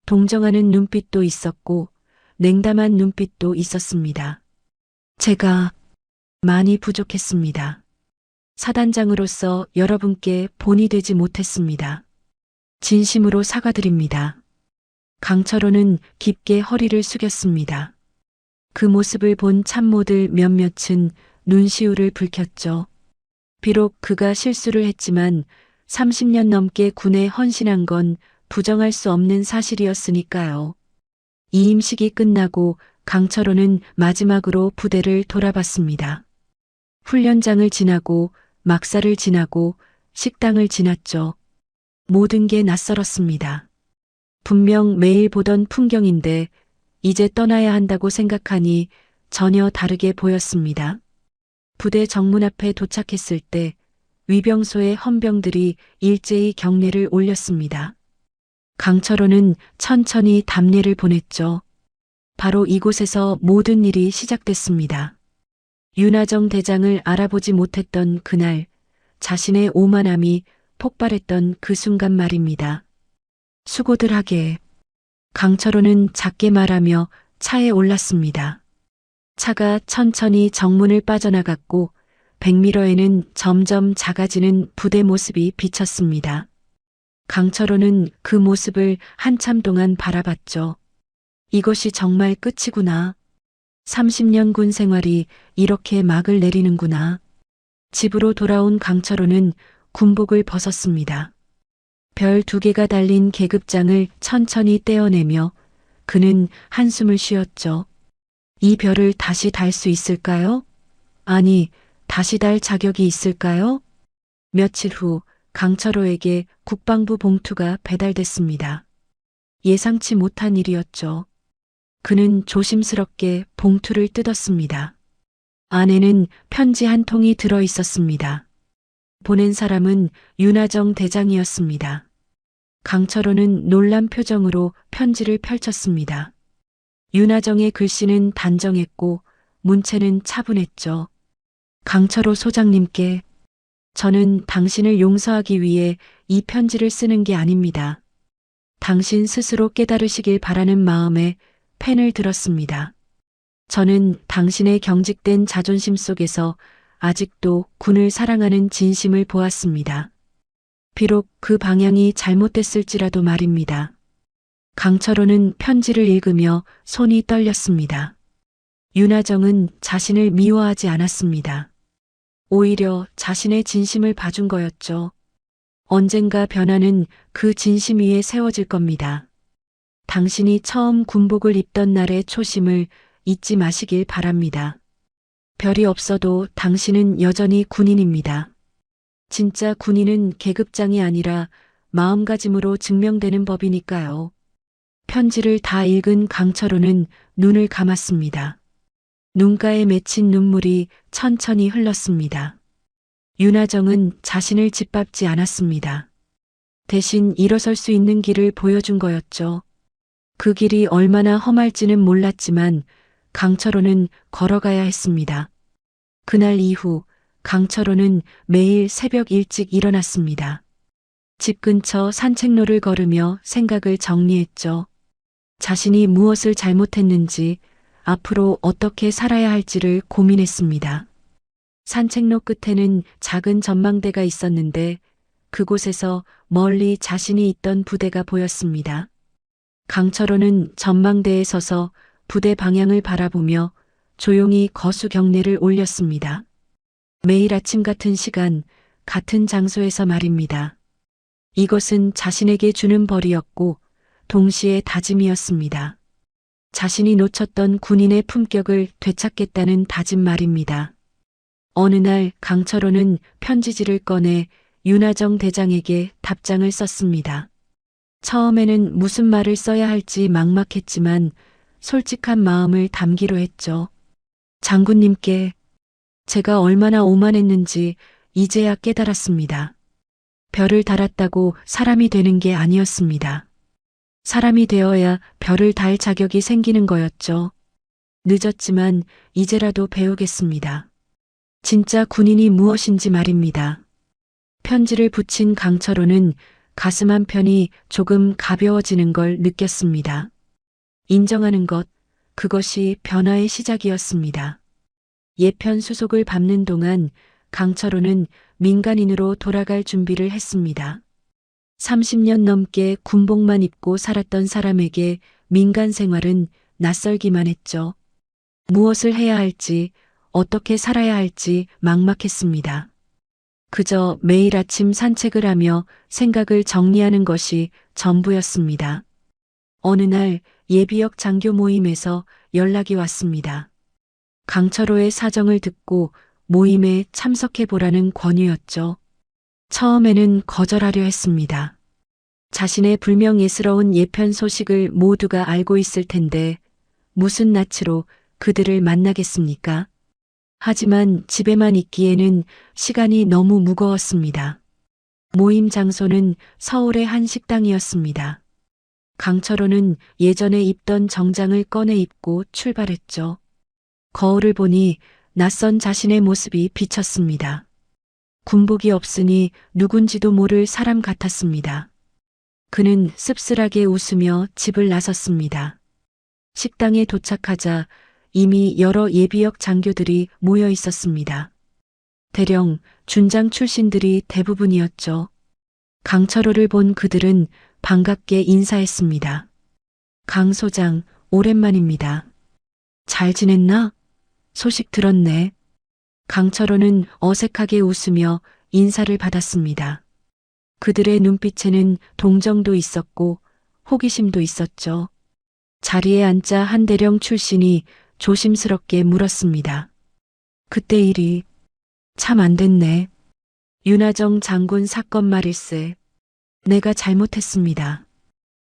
동정하는 눈빛도 있었고 냉담한 눈빛도 있었습니다. 제가 많이 부족했습니다. 사단장으로서 여러분께 본이 되지 못했습니다. 진심으로 사과드립니다. 강철호는 깊게 허리를 숙였습니다. 그 모습을 본 참모들 몇몇은 눈시울을 붉혔죠. 비록 그가 실수를 했지만 30년 넘게 군에 헌신한 건 부정할 수 없는 사실이었으니까요. 이 임식이 끝나고 강철호는 마지막으로 부대를 돌아봤습니다. 훈련장을 지나고 막사를 지나고 식당을 지났죠. 모든 게 낯설었습니다. 분명 매일 보던 풍경인데 이제 떠나야 한다고 생각하니 전혀 다르게 보였습니다. 부대 정문 앞에 도착했을 때 위병소의 헌병들이 일제히 경례를 올렸습니다. 강철호는 천천히 답례를 보냈죠. 바로 이곳에서 모든 일이 시작됐습니다. 윤하정 대장을 알아보지 못했던 그날, 자신의 오만함이 폭발했던 그 순간 말입니다. 수고들 하게. 강철호는 작게 말하며 차에 올랐습니다. 차가 천천히 정문을 빠져나갔고 100m에는 점점 작아지는 부대 모습이 비쳤습니다. 강철호는 그 모습을 한참 동안 바라봤죠. 이것이 정말 끝이구나. 30년 군 생활이 이렇게 막을 내리는구나. 집으로 돌아온 강철호는 군복을 벗었습니다. 별 2개가 달린 계급장을 천천히 떼어내며 그는 한숨을 쉬었죠. 이 별을 다시 달 수 있을까요? 아니, 다시 달 자격이 있을까요? 며칠 후 강철호에게 국방부 봉투가 배달됐습니다. 예상치 못한 일이었죠. 그는 조심스럽게 봉투를 뜯었습니다. 안에는 편지 한 통이 들어 있었습니다. 보낸 사람은 윤하정 대장이었습니다. 강철호는 놀란 표정으로 편지를 펼쳤습니다. 윤하정의 글씨는 단정했고 문체는 차분했죠. 강철호 소장님께 저는 당신을 용서하기 위해 이 편지를 쓰는 게 아닙니다. 당신 스스로 깨달으시길 바라는 마음에 펜을 들었습니다. 저는 당신의 경직된 자존심 속에서 아직도 군을 사랑하는 진심을 보았습니다. 비록 그 방향이 잘못됐을지라도 말입니다. 강철호는 편지를 읽으며 손이 떨렸습니다. 윤하정은 자신을 미워하지 않았습니다. 오히려 자신의 진심을 봐준 거였죠. 언젠가 변화는 그 진심 위에 세워질 겁니다. 당신이 처음 군복을 입던 날의 초심을 잊지 마시길 바랍니다. 별이 없어도 당신은 여전히 군인입니다. 진짜 군인은 계급장이 아니라 마음가짐으로 증명되는 법이니까요. 편지를 다 읽은 강철호는 눈을 감았습니다. 눈가에 맺힌 눈물이 천천히 흘렀습니다. 윤하정은 자신을 짓밟지 않았습니다. 대신 일어설 수 있는 길을 보여준 거였죠. 그 길이 얼마나 험할지는 몰랐지만 강철호는 걸어가야 했습니다. 그날 이후 강철호는 매일 새벽 일찍 일어났습니다. 집 근처 산책로를 걸으며 생각을 정리했죠. 자신이 무엇을 잘못했는지, 앞으로 어떻게 살아야 할지를 고민했습니다. 산책로 끝에는 작은 전망대가 있었는데 그곳에서 멀리 자신이 있던 부대가 보였습니다. 강철호는 전망대에 서서 부대 방향을 바라보며 조용히 거수 경례를 올렸습니다. 매일 아침 같은 시간, 같은 장소에서 말입니다. 이것은 자신에게 주는 벌이었고 동시에 다짐이었습니다. 자신이 놓쳤던 군인의 품격을 되찾겠다는 다짐 말입니다. 어느 날 강철호는 편지지를 꺼내 윤하정 대장에게 답장을 썼습니다. 처음에는 무슨 말을 써야 할지 막막했지만 솔직한 마음을 담기로 했죠. 장군님께 제가 얼마나 오만했는지 이제야 깨달았습니다. 별을 달았다고 사람이 되는 게 아니었습니다. 사람이 되어야 별을 달 자격이 생기는 거였죠. 늦었지만 이제라도 배우겠습니다. 진짜 군인이 무엇인지 말입니다. 편지를 붙인 강철호는 가슴 한편이 조금 가벼워지는 걸 느꼈습니다. 인정하는 것, 그것이 변화의 시작이었습니다. 예편 수속을 밟는 동안 강철호는 민간인으로 돌아갈 준비를 했습니다. 30년 넘게 군복만 입고 살았던 사람에게 민간 생활은 낯설기만 했죠. 무엇을 해야 할지, 어떻게 살아야 할지 막막했습니다. 그저 매일 아침 산책을 하며 생각을 정리하는 것이 전부였습니다. 어느 날 예비역 장교 모임에서 연락이 왔습니다. 강철호의 사정을 듣고 모임에 참석해 보라는 권유였죠. 처음에는 거절하려 했습니다. 자신의 불명예스러운 예편 소식을 모두가 알고 있을 텐데 무슨 낯으로 그들을 만나겠습니까? 하지만 집에만 있기에는 시간이 너무 무거웠습니다. 모임 장소는 서울의 한 식당이었습니다. 강철호는 예전에 입던 정장을 꺼내 입고 출발했죠. 거울을 보니 낯선 자신의 모습이 비쳤습니다. 군복이 없으니 누군지도 모를 사람 같았습니다. 그는 씁쓸하게 웃으며 집을 나섰습니다. 식당에 도착하자 이미 여러 예비역 장교들이 모여 있었습니다. 대령 준장 출신들이 대부분이었죠. 강철호를 본 그들은 반갑게 인사했습니다. 강 소장, 오랜만입니다. 잘 지냈나? 소식 들었네. 강철호는 어색하게 웃으며 인사를 받았습니다. 그들의 눈빛에는 동정도 있었고 호기심도 있었죠. 자리에 앉자 한대령 출신이 조심스럽게 물었습니다. 그때 일이 참 안 됐네. 윤하정 장군 사건 말일세. 내가 잘못했습니다.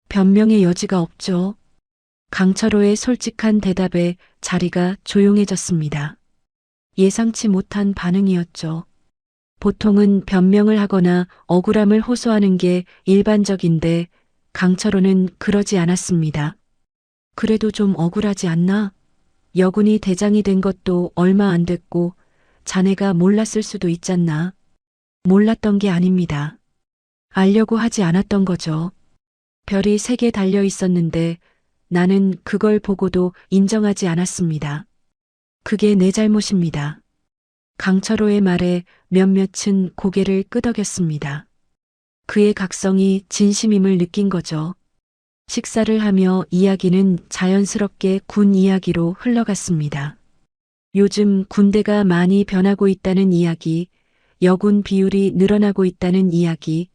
변명의 여지가 없죠. 강철호의 솔직한 대답에 자리가 조용해졌습니다. 예상치 못한 반응이었죠. 보통은 변명을 하거나 억울함을 호소하는 게 일반적인데 강철호는 그러지 않았습니다. 그래도 좀 억울하지 않나? 여군이 대장이 된 것도 얼마 안 됐고 자네가 몰랐을 수도 있잖나. 몰랐던 게 아닙니다. 알려고 하지 않았던 거죠. 별이 3개 달려 있었는데 나는 그걸 보고도 인정하지 않았습니다. 그게 내 잘못입니다. 강철호의 말에 몇몇은 고개를 끄덕였습니다. 그의 각성이 진심임을 느낀 거죠. 식사를 하며 이야기는 자연스럽게 군 이야기로 흘러갔습니다. 요즘 군대가 많이 변하고 있다는 이야기, 여군 비율이 늘어나고 있다는 이야기,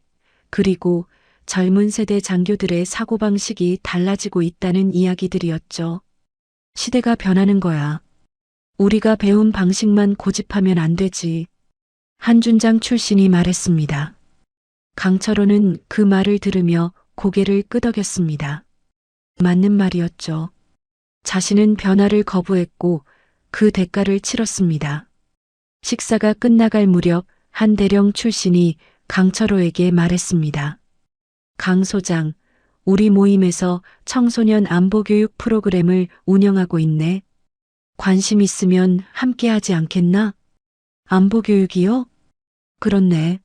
그리고 젊은 세대 장교들의 사고방식이 달라지고 있다는 이야기들이었죠. 시대가 변하는 거야. 우리가 배운 방식만 고집하면 안 되지. 한준장 출신이 말했습니다. 강철호는 그 말을 들으며 고개를 끄덕였습니다. 맞는 말이었죠. 자신은 변화를 거부했고 그 대가를 치렀습니다. 식사가 끝나갈 무렵 한 대령 출신이 강철호에게 말했습니다. 강 소장, 우리 모임에서 청소년 안보교육 프로그램을 운영하고 있네. 관심 있으면 함께 하지 않겠나? 안보교육이요? 그렇네.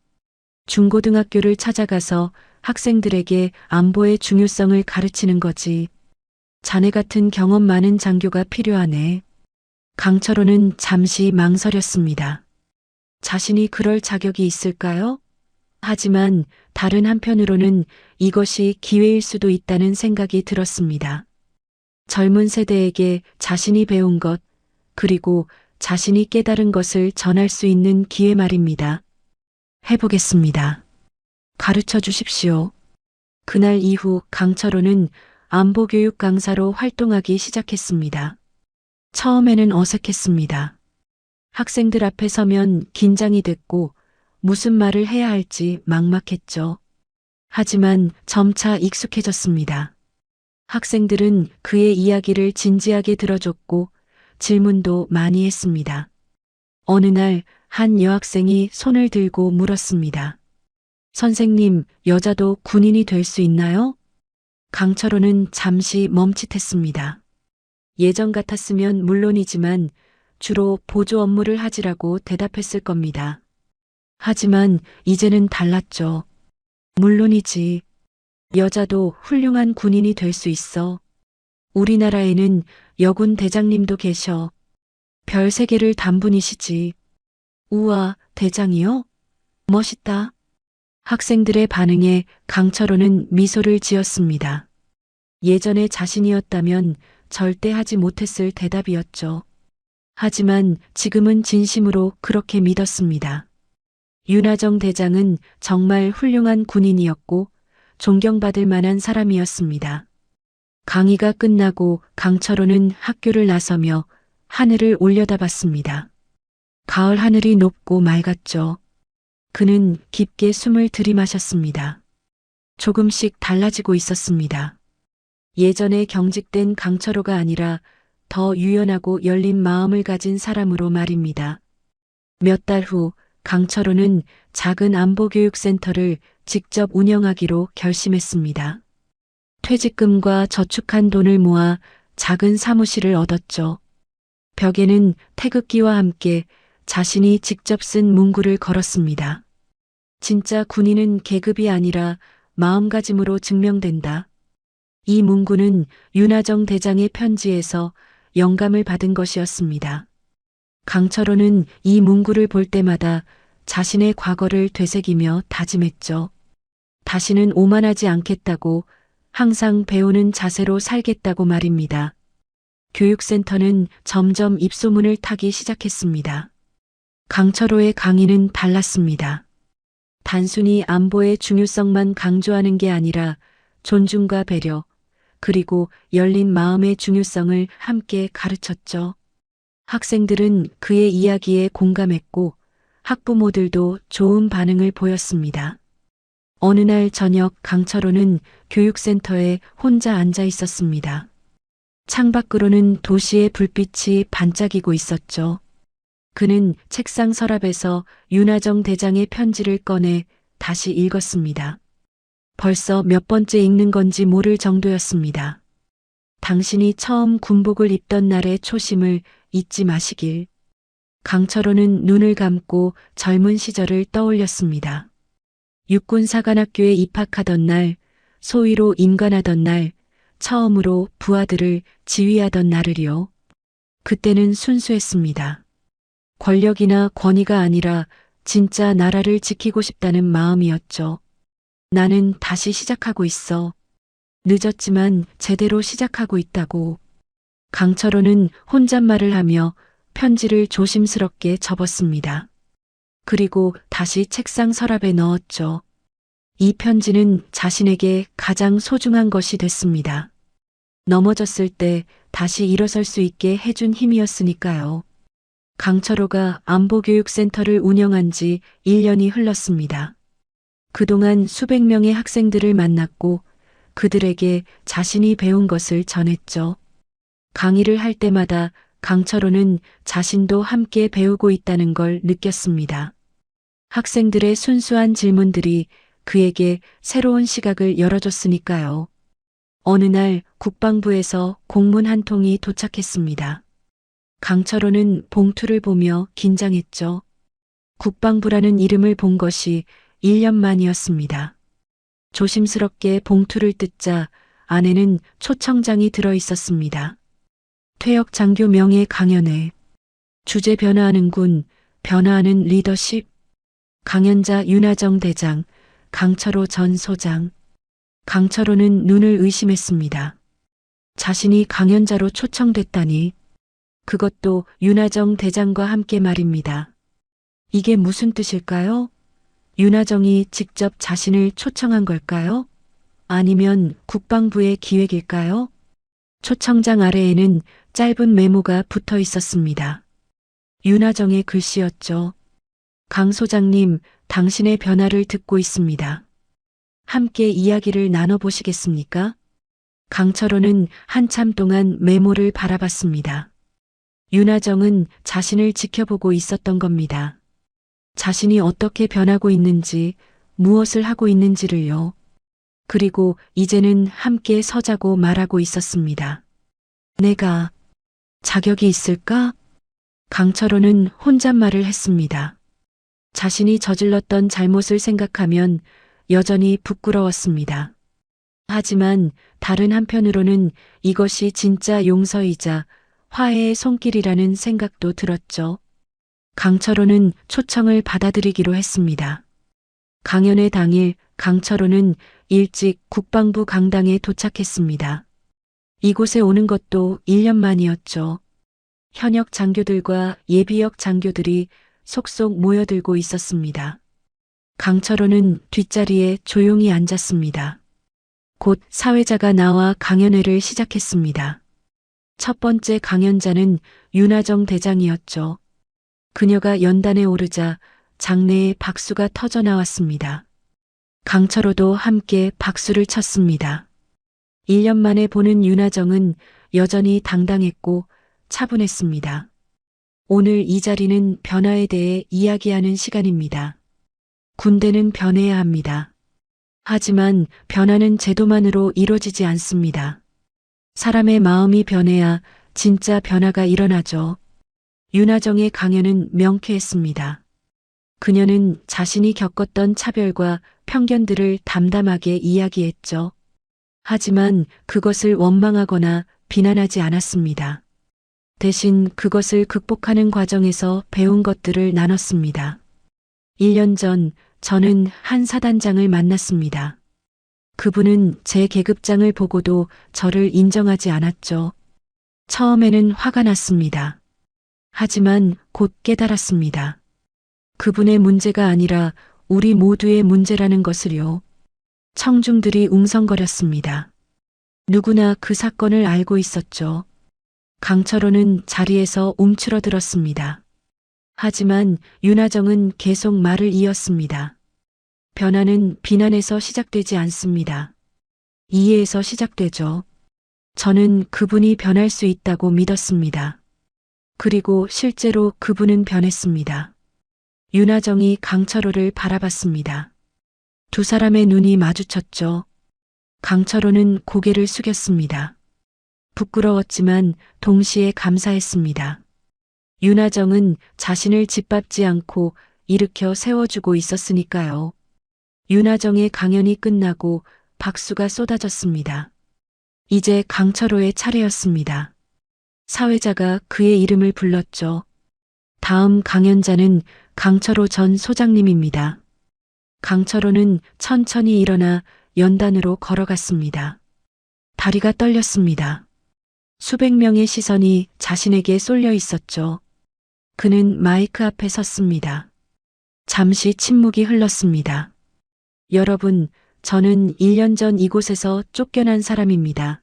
중고등학교를 찾아가서 학생들에게 안보의 중요성을 가르치는 거지. 자네 같은 경험 많은 장교가 필요하네. 강철호는 잠시 망설였습니다. 자신이 그럴 자격이 있을까요? 하지만 다른 한편으로는 이것이 기회일 수도 있다는 생각이 들었습니다. 젊은 세대에게 자신이 배운 것, 그리고 자신이 깨달은 것을 전할 수 있는 기회 말입니다. 해보겠습니다. 가르쳐 주십시오. 그날 이후 강철호는 안보교육 강사로 활동하기 시작했습니다. 처음에는 어색했습니다. 학생들 앞에 서면 긴장이 됐고 무슨 말을 해야 할지 막막했죠. 하지만 점차 익숙해졌습니다. 학생들은 그의 이야기를 진지하게 들어줬고 질문도 많이 했습니다. 어느 날 한 여학생이 손을 들고 물었습니다. 선생님, 여자도 군인이 될 수 있나요? 강철호는 잠시 멈칫했습니다. 예전 같았으면 물론이지만 주로 보조 업무를 하지라고 대답했을 겁니다. 하지만 이제는 달랐죠. 물론이지. 여자도 훌륭한 군인이 될 수 있어. 우리나라에는 여군 대장님도 계셔. 별 3개를 단 분이시지. 우와, 대장이요? 멋있다. 학생들의 반응에 강철호는 미소를 지었습니다. 예전에 자신이었다면 절대 하지 못했을 대답이었죠. 하지만 지금은 진심으로 그렇게 믿었습니다. 윤하정 대장은 정말 훌륭한 군인이었고 존경받을 만한 사람이었습니다. 강의가 끝나고 강철호는 학교를 나서며 하늘을 올려다봤습니다. 가을 하늘이 높고 맑았죠. 그는 깊게 숨을 들이마셨습니다. 조금씩 달라지고 있었습니다. 예전에 경직된 강철호가 아니라 더 유연하고 열린 마음을 가진 사람으로 말입니다. 몇 달 후 강철호는 작은 안보교육센터를 직접 운영하기로 결심했습니다. 퇴직금과 저축한 돈을 모아 작은 사무실을 얻었죠. 벽에는 태극기와 함께 자신이 직접 쓴 문구를 걸었습니다. 진짜 군인은 계급이 아니라 마음가짐으로 증명된다. 이 문구는 윤하정 대장의 편지에서 영감을 받은 것이었습니다. 강철호는 이 문구를 볼 때마다 자신의 과거를 되새기며 다짐했죠. 다시는 오만하지 않겠다고, 항상 배우는 자세로 살겠다고 말입니다. 교육센터는 점점 입소문을 타기 시작했습니다. 강철호의 강의는 달랐습니다. 단순히 안보의 중요성만 강조하는 게 아니라 존중과 배려, 그리고 열린 마음의 중요성을 함께 가르쳤죠. 학생들은 그의 이야기에 공감했고 학부모들도 좋은 반응을 보였습니다. 어느 날 저녁 강철호는 교육센터에 혼자 앉아 있었습니다. 창밖으로는 도시의 불빛이 반짝이고 있었죠. 그는 책상 서랍에서 윤하정 대장의 편지를 꺼내 다시 읽었습니다. 벌써 몇 번째 읽는 건지 모를 정도였습니다. 당신이 처음 군복을 입던 날의 초심을 잊지 마시길. 강철호는 눈을 감고 젊은 시절을 떠올렸습니다. 육군사관학교에 입학하던 날, 소위로 임관하던 날, 처음으로 부하들을 지휘하던 날을요. 그때는 순수했습니다. 권력이나 권위가 아니라 진짜 나라를 지키고 싶다는 마음이었죠. 나는 다시 시작하고 있어. 늦었지만 제대로 시작하고 있다고. 강철호는 혼잣말을 하며 편지를 조심스럽게 접었습니다. 그리고 다시 책상 서랍에 넣었죠. 이 편지는 자신에게 가장 소중한 것이 됐습니다. 넘어졌을 때 다시 일어설 수 있게 해준 힘이었으니까요. 강철호가 안보교육센터를 운영한 지 1년이 흘렀습니다. 그동안 수백 명의 학생들을 만났고 그들에게 자신이 배운 것을 전했죠. 강의를 할 때마다 강철호는 자신도 함께 배우고 있다는 걸 느꼈습니다. 학생들의 순수한 질문들이 그에게 새로운 시각을 열어줬으니까요. 어느 날 국방부에서 공문 한 통이 도착했습니다. 강철호는 봉투를 보며 긴장했죠. 국방부라는 이름을 본 것이 1년 만이었습니다. 조심스럽게 봉투를 뜯자 안에는 초청장이 들어 있었습니다. 퇴역 장교 명예 강연회. 주제 변화하는 군, 변화하는 리더십. 강연자 윤하정 대장, 강철호 전 소장. 강철호는 눈을 의심했습니다. 자신이 강연자로 초청됐다니. 그것도 윤하정 대장과 함께 말입니다. 이게 무슨 뜻일까요? 윤하정이 직접 자신을 초청한 걸까요? 아니면 국방부의 기획일까요? 초청장 아래에는 짧은 메모가 붙어 있었습니다. 윤하정의 글씨였죠. 강 소장님, 당신의 변화를 듣고 있습니다. 함께 이야기를 나눠보시겠습니까? 강철호는 한참 동안 메모를 바라봤습니다. 윤하정은 자신을 지켜보고 있었던 겁니다. 자신이 어떻게 변하고 있는지, 무엇을 하고 있는지를요. 그리고 이제는 함께 서자고 말하고 있었습니다. 내가 자격이 있을까? 강철호는 혼잣말을 했습니다. 자신이 저질렀던 잘못을 생각하면 여전히 부끄러웠습니다. 하지만 다른 한편으로는 이것이 진짜 용서이자 화해의 손길이라는 생각도 들었죠. 강철호는 초청을 받아들이기로 했습니다. 강연회 당일 강철호는 일찍 국방부 강당에 도착했습니다. 이곳에 오는 것도 1년 만이었죠. 현역 장교들과 예비역 장교들이 속속 모여들고 있었습니다. 강철호는 뒷자리에 조용히 앉았습니다. 곧 사회자가 나와 강연회를 시작했습니다. 첫 번째 강연자는 윤하정 대장이었죠. 그녀가 연단에 오르자 장내에 박수가 터져 나왔습니다. 강철호도 함께 박수를 쳤습니다. 1년 만에 보는 윤하정은 여전히 당당했고 차분했습니다. 오늘 이 자리는 변화에 대해 이야기하는 시간입니다. 군대는 변해야 합니다. 하지만 변화는 제도만으로 이루어지지 않습니다. 사람의 마음이 변해야 진짜 변화가 일어나죠. 윤하정의 강연은 명쾌했습니다. 그녀는 자신이 겪었던 차별과 편견들을 담담하게 이야기했죠. 하지만 그것을 원망하거나 비난하지 않았습니다. 대신 그것을 극복하는 과정에서 배운 것들을 나눴습니다. 1년 전 저는 한 사단장을 만났습니다. 그분은 제 계급장을 보고도 저를 인정하지 않았죠. 처음에는 화가 났습니다. 하지만 곧 깨달았습니다. 그분의 문제가 아니라 우리 모두의 문제라는 것을요. 청중들이 웅성거렸습니다. 누구나 그 사건을 알고 있었죠. 강철호는 자리에서 움츠러들었습니다. 하지만 윤하정은 계속 말을 이었습니다. 변화는 비난에서 시작되지 않습니다. 이해에서 시작되죠. 저는 그분이 변할 수 있다고 믿었습니다. 그리고 실제로 그분은 변했습니다. 윤하정이 강철호를 바라봤습니다. 두 사람의 눈이 마주쳤죠. 강철호는 고개를 숙였습니다. 부끄러웠지만 동시에 감사했습니다. 윤하정은 자신을 짓밟지 않고 일으켜 세워주고 있었으니까요. 윤하정의 강연이 끝나고 박수가 쏟아졌습니다. 이제 강철호의 차례였습니다. 사회자가 그의 이름을 불렀죠. 다음 강연자는 강철호 전 소장님입니다. 강철호는 천천히 일어나 연단으로 걸어갔습니다. 다리가 떨렸습니다. 수백 명의 시선이 자신에게 쏠려 있었죠. 그는 마이크 앞에 섰습니다. 잠시 침묵이 흘렀습니다. 여러분, 저는 1년 전 이곳에서 쫓겨난 사람입니다.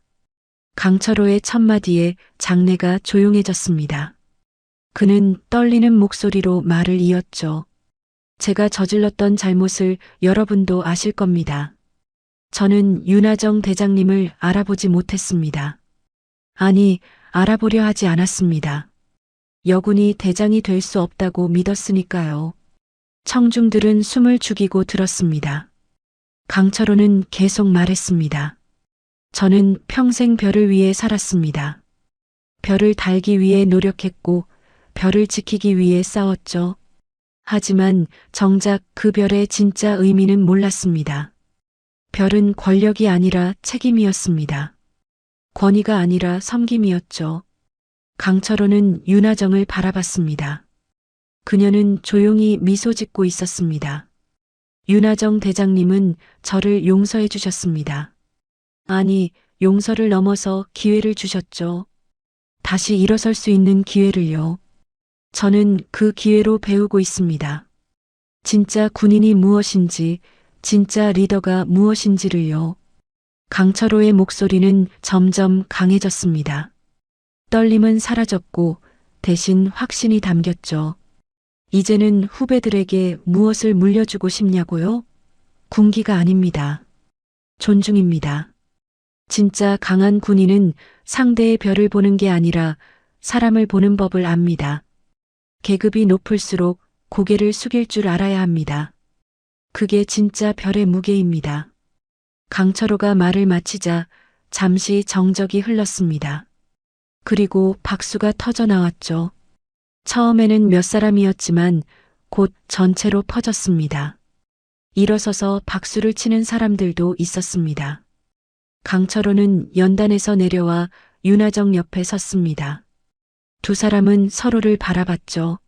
강철호의 첫마디에 장내가 조용해졌습니다. 그는 떨리는 목소리로 말을 이었죠. 제가 저질렀던 잘못을 여러분도 아실 겁니다. 저는 윤하정 대장님을 알아보지 못했습니다. 아니, 알아보려 하지 않았습니다. 여군이 대장이 될 수 없다고 믿었으니까요. 청중들은 숨을 죽이고 들었습니다. 강철호는 계속 말했습니다. 저는 평생 별을 위해 살았습니다. 별을 달기 위해 노력했고 별을 지키기 위해 싸웠죠. 하지만 정작 그 별의 진짜 의미는 몰랐습니다. 별은 권력이 아니라 책임이었습니다. 권위가 아니라 섬김이었죠. 강철호는 윤하정을 바라봤습니다. 그녀는 조용히 미소 짓고 있었습니다. 윤하정 대장님은 저를 용서해 주셨습니다. 아니, 용서를 넘어서 기회를 주셨죠. 다시 일어설 수 있는 기회를요. 저는 그 기회로 배우고 있습니다. 진짜 군인이 무엇인지, 진짜 리더가 무엇인지를요. 강철호의 목소리는 점점 강해졌습니다. 떨림은 사라졌고 대신 확신이 담겼죠. 이제는 후배들에게 무엇을 물려주고 싶냐고요? 군기가 아닙니다. 존중입니다. 진짜 강한 군인은 상대의 별을 보는 게 아니라 사람을 보는 법을 압니다. 계급이 높을수록 고개를 숙일 줄 알아야 합니다. 그게 진짜 별의 무게입니다. 강철호가 말을 마치자 잠시 정적이 흘렀습니다. 그리고 박수가 터져 나왔죠. 처음에는 몇 사람이었지만 곧 전체로 퍼졌습니다. 일어서서 박수를 치는 사람들도 있었습니다. 강철호는 연단에서 내려와 윤하정 옆에 섰습니다. 두 사람은 서로를 바라봤죠.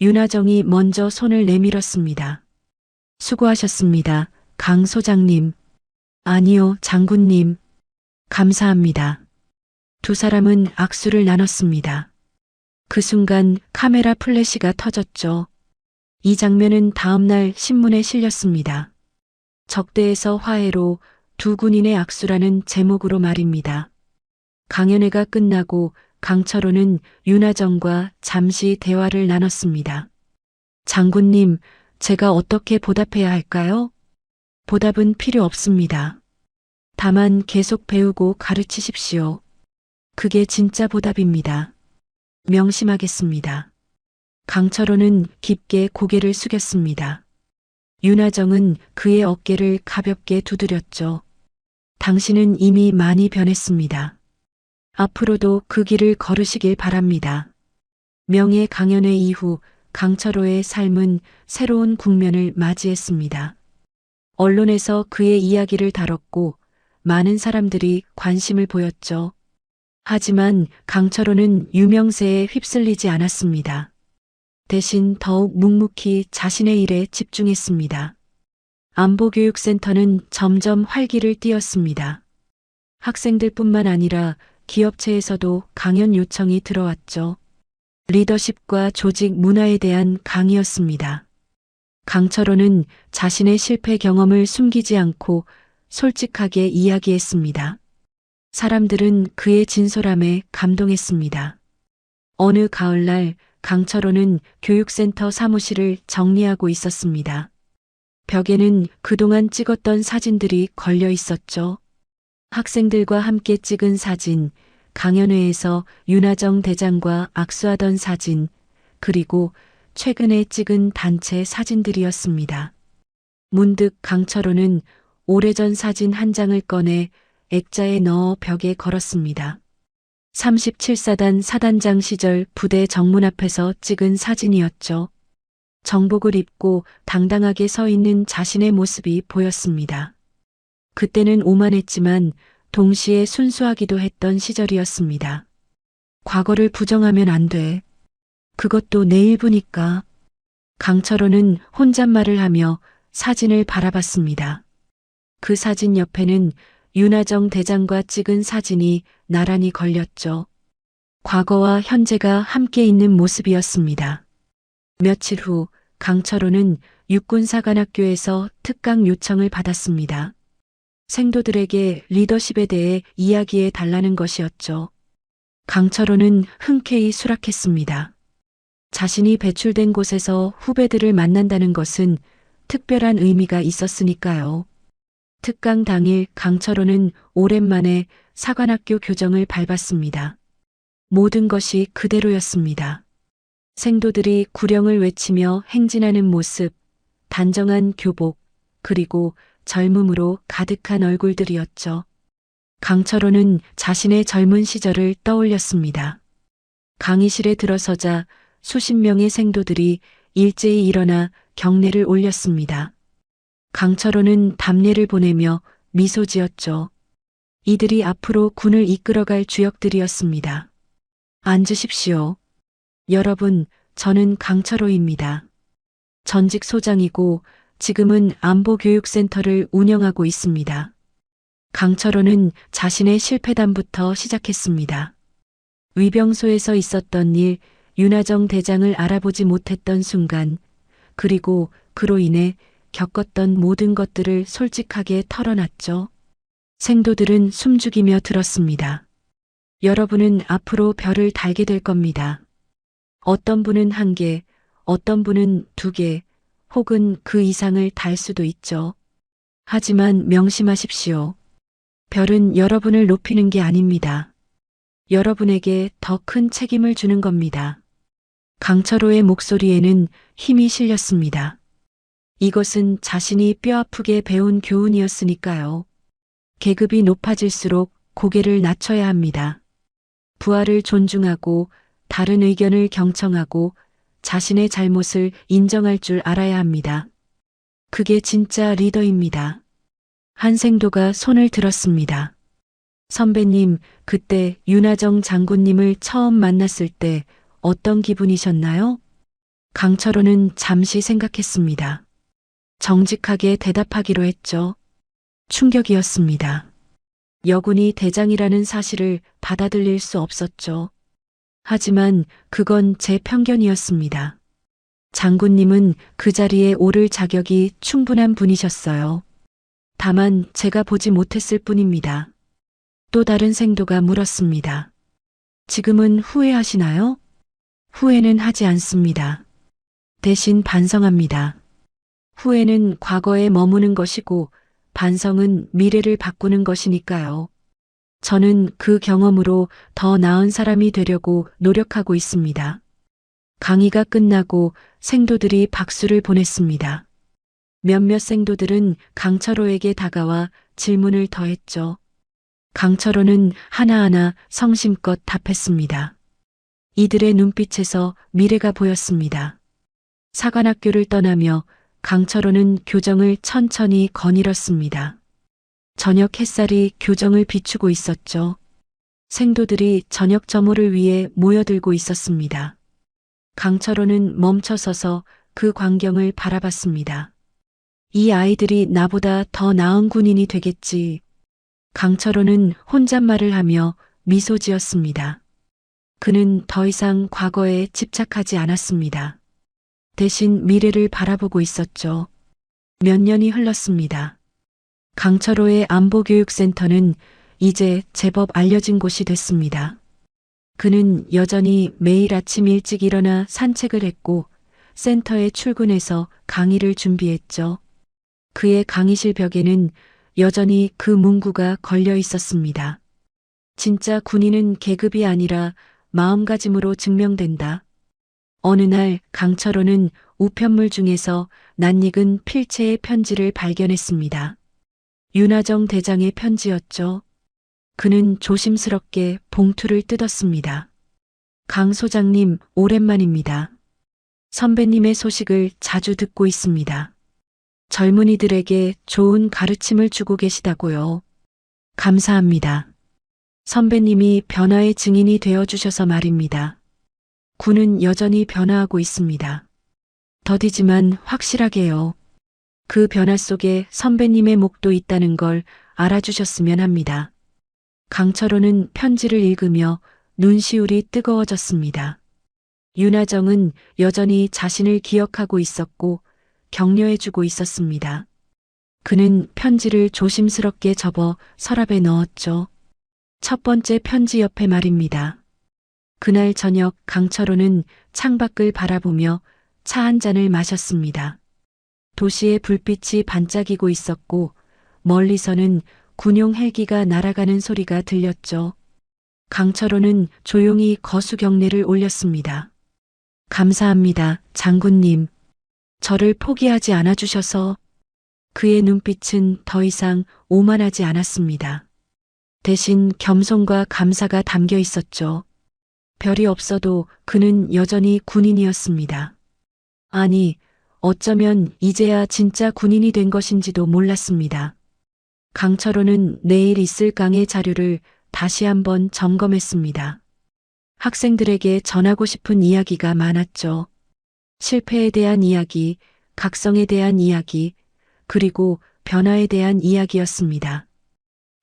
윤하정이 먼저 손을 내밀었습니다. 수고하셨습니다. 강 소장님. 아니요, 장군님. 감사합니다. 두 사람은 악수를 나눴습니다. 그 순간 카메라 플래시가 터졌죠. 이 장면은 다음날 신문에 실렸습니다. 적대에서 화해로 두 군인의 악수라는 제목으로 말입니다. 강연회가 끝나고 강철호는 윤하정과 잠시 대화를 나눴습니다. 장군님, 제가 어떻게 보답해야 할까요? 보답은 필요 없습니다. 다만 계속 배우고 가르치십시오. 그게 진짜 보답입니다. 명심하겠습니다. 강철호는 깊게 고개를 숙였습니다. 윤하정은 그의 어깨를 가볍게 두드렸죠. 당신은 이미 많이 변했습니다. 앞으로도 그 길을 걸으시길 바랍니다. 명예 강연회 이후 강철호의 삶은 새로운 국면을 맞이했습니다. 언론에서 그의 이야기를 다뤘고 많은 사람들이 관심을 보였죠. 하지만 강철호는 유명세에 휩쓸리지 않았습니다. 대신 더욱 묵묵히 자신의 일에 집중했습니다. 안보교육센터는 점점 활기를 띠었습니다. 학생들뿐만 아니라 기업체에서도 강연 요청이 들어왔죠. 리더십과 조직 문화에 대한 강의였습니다. 강철호는 자신의 실패 경험을 숨기지 않고 솔직하게 이야기했습니다. 사람들은 그의 진솔함에 감동했습니다. 어느 가을날 강철호는 교육센터 사무실을 정리하고 있었습니다. 벽에는 그동안 찍었던 사진들이 걸려 있었죠. 학생들과 함께 찍은 사진, 강연회에서 윤하정 대장과 악수하던 사진, 그리고 최근에 찍은 단체 사진들이었습니다. 문득 강철호는 오래전 사진 한 장을 꺼내 액자에 넣어 벽에 걸었습니다. 37사단 사단장 시절 부대 정문 앞에서 찍은 사진이었죠. 정복을 입고 당당하게 서 있는 자신의 모습이 보였습니다. 그때는 오만했지만 동시에 순수하기도 했던 시절이었습니다. 과거를 부정하면 안 돼. 그것도 내 일부니까. 강철호는 혼잣말을 하며 사진을 바라봤습니다. 그 사진 옆에는 윤하정 대장과 찍은 사진이 나란히 걸렸죠. 과거와 현재가 함께 있는 모습이었습니다. 며칠 후 강철호는 육군사관학교에서 특강 요청을 받았습니다. 생도들에게 리더십에 대해 이야기해 달라는 것이었죠. 강철호는 흔쾌히 수락했습니다. 자신이 배출된 곳에서 후배들을 만난다는 것은 특별한 의미가 있었으니까요. 특강 당일 강철호는 오랜만에 사관학교 교정을 밟았습니다. 모든 것이 그대로였습니다. 생도들이 구령을 외치며 행진하는 모습, 단정한 교복, 그리고 젊음으로 가득한 얼굴들이었죠. 강철호는 자신의 젊은 시절을 떠올렸습니다. 강의실에 들어서자 수십 명의 생도들이 일제히 일어나 경례를 올렸습니다. 강철호는 답례를 보내며 미소 지었죠. 이들이 앞으로 군을 이끌어갈 주역들이었습니다. 앉으십시오. 여러분, 저는 강철호입니다. 전직 소장이고 지금은 안보교육센터를 운영하고 있습니다. 강철호는 자신의 실패담부터 시작했습니다. 위병소에서 있었던 일, 윤하정 대장을 알아보지 못했던 순간, 그리고 그로 인해 겪었던 모든 것들을 솔직하게 털어놨죠. 생도들은 숨죽이며 들었습니다. 여러분은 앞으로 별을 달게 될 겁니다. 어떤 분은 1개, 어떤 분은 2개, 혹은 그 이상을 달 수도 있죠. 하지만 명심하십시오. 별은 여러분을 높이는 게 아닙니다. 여러분에게 더 큰 책임을 주는 겁니다. 강철호의 목소리에는 힘이 실렸습니다. 이것은 자신이 뼈아프게 배운 교훈이었으니까요. 계급이 높아질수록 고개를 낮춰야 합니다. 부하를 존중하고 다른 의견을 경청하고 자신의 잘못을 인정할 줄 알아야 합니다. 그게 진짜 리더입니다. 한 생도가 손을 들었습니다. 선배님, 그때 윤하정 장군님을 처음 만났을 때 어떤 기분이셨나요? 강철호는 잠시 생각했습니다. 정직하게 대답하기로 했죠. 충격이었습니다. 여군이 대장이라는 사실을 받아들일 수 없었죠. 하지만 그건 제 편견이었습니다. 장군님은 그 자리에 오를 자격이 충분한 분이셨어요. 다만 제가 보지 못했을 뿐입니다. 또 다른 생도가 물었습니다. 지금은 후회하시나요? 후회는 하지 않습니다. 대신 반성합니다. 후회는 과거에 머무는 것이고 반성은 미래를 바꾸는 것이니까요. 저는 그 경험으로 더 나은 사람이 되려고 노력하고 있습니다. 강의가 끝나고 생도들이 박수를 보냈습니다. 몇몇 생도들은 강철호에게 다가와 질문을 더했죠. 강철호는 하나하나 성심껏 답했습니다. 이들의 눈빛에서 미래가 보였습니다. 사관학교를 떠나며 강철호는 교정을 천천히 거닐었습니다. 저녁 햇살이 교정을 비추고 있었죠. 생도들이 저녁 점호를 위해 모여들고 있었습니다. 강철호는 멈춰서서 그 광경을 바라봤습니다. 이 아이들이 나보다 더 나은 군인이 되겠지. 강철호는 혼잣말을 하며 미소 지었습니다. 그는 더 이상 과거에 집착하지 않았습니다. 대신 미래를 바라보고 있었죠. 몇 년이 흘렀습니다. 강철호의 안보교육센터는 이제 제법 알려진 곳이 됐습니다. 그는 여전히 매일 아침 일찍 일어나 산책을 했고 센터에 출근해서 강의를 준비했죠. 그의 강의실 벽에는 여전히 그 문구가 걸려 있었습니다. 진짜 군인은 계급이 아니라 마음가짐으로 증명된다. 어느 날 강철호는 우편물 중에서 낯익은 필체의 편지를 발견했습니다. 윤하정 대장의 편지였죠. 그는 조심스럽게 봉투를 뜯었습니다. 강 소장님, 오랜만입니다. 선배님의 소식을 자주 듣고 있습니다. 젊은이들에게 좋은 가르침을 주고 계시다고요. 감사합니다. 선배님이 변화의 증인이 되어주셔서 말입니다. 군은 여전히 변화하고 있습니다. 더디지만 확실하게요. 그 변화 속에 선배님의 목도 있다는 걸 알아주셨으면 합니다. 강철호는 편지를 읽으며 눈시울이 뜨거워졌습니다. 윤하정은 여전히 자신을 기억하고 있었고 격려해주고 있었습니다. 그는 편지를 조심스럽게 접어 서랍에 넣었죠. 첫 번째 편지 옆에 말입니다. 그날 저녁 강철호는 창밖을 바라보며 차 한 잔을 마셨습니다. 도시의 불빛이 반짝이고 있었고 멀리서는 군용 헬기가 날아가는 소리가 들렸죠. 강철호는 조용히 거수 경례를 올렸습니다. 감사합니다, 장군님. 저를 포기하지 않아 주셔서. 그의 눈빛은 더 이상 오만하지 않았습니다. 대신 겸손과 감사가 담겨 있었죠. 별이 없어도 그는 여전히 군인이었습니다. 아니, 어쩌면 이제야 진짜 군인이 된 것인지도 몰랐습니다. 강철호는 내일 있을 강의 자료를 다시 한번 점검했습니다. 학생들에게 전하고 싶은 이야기가 많았죠. 실패에 대한 이야기, 각성에 대한 이야기, 그리고 변화에 대한 이야기였습니다.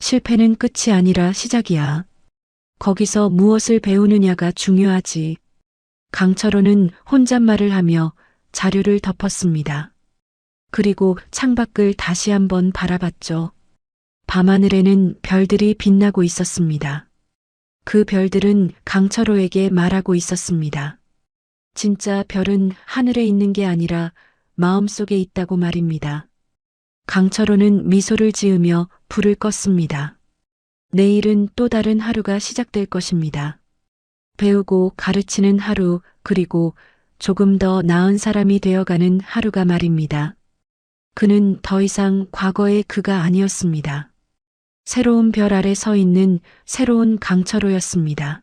실패는 끝이 아니라 시작이야. 거기서 무엇을 배우느냐가 중요하지. 강철호는 혼잣말을 하며 자료를 덮었습니다. 그리고 창밖을 다시 한번 바라봤죠. 밤하늘에는 별들이 빛나고 있었습니다. 그 별들은 강철호에게 말하고 있었습니다. 진짜 별은 하늘에 있는 게 아니라 마음속에 있다고 말입니다. 강철호는 미소를 지으며 불을 껐습니다. 내일은 또 다른 하루가 시작될 것입니다. 배우고 가르치는 하루, 그리고 조금 더 나은 사람이 되어가는 하루가 말입니다. 그는 더 이상 과거의 그가 아니었습니다. 새로운 별 아래 서 있는 새로운 강철호였습니다.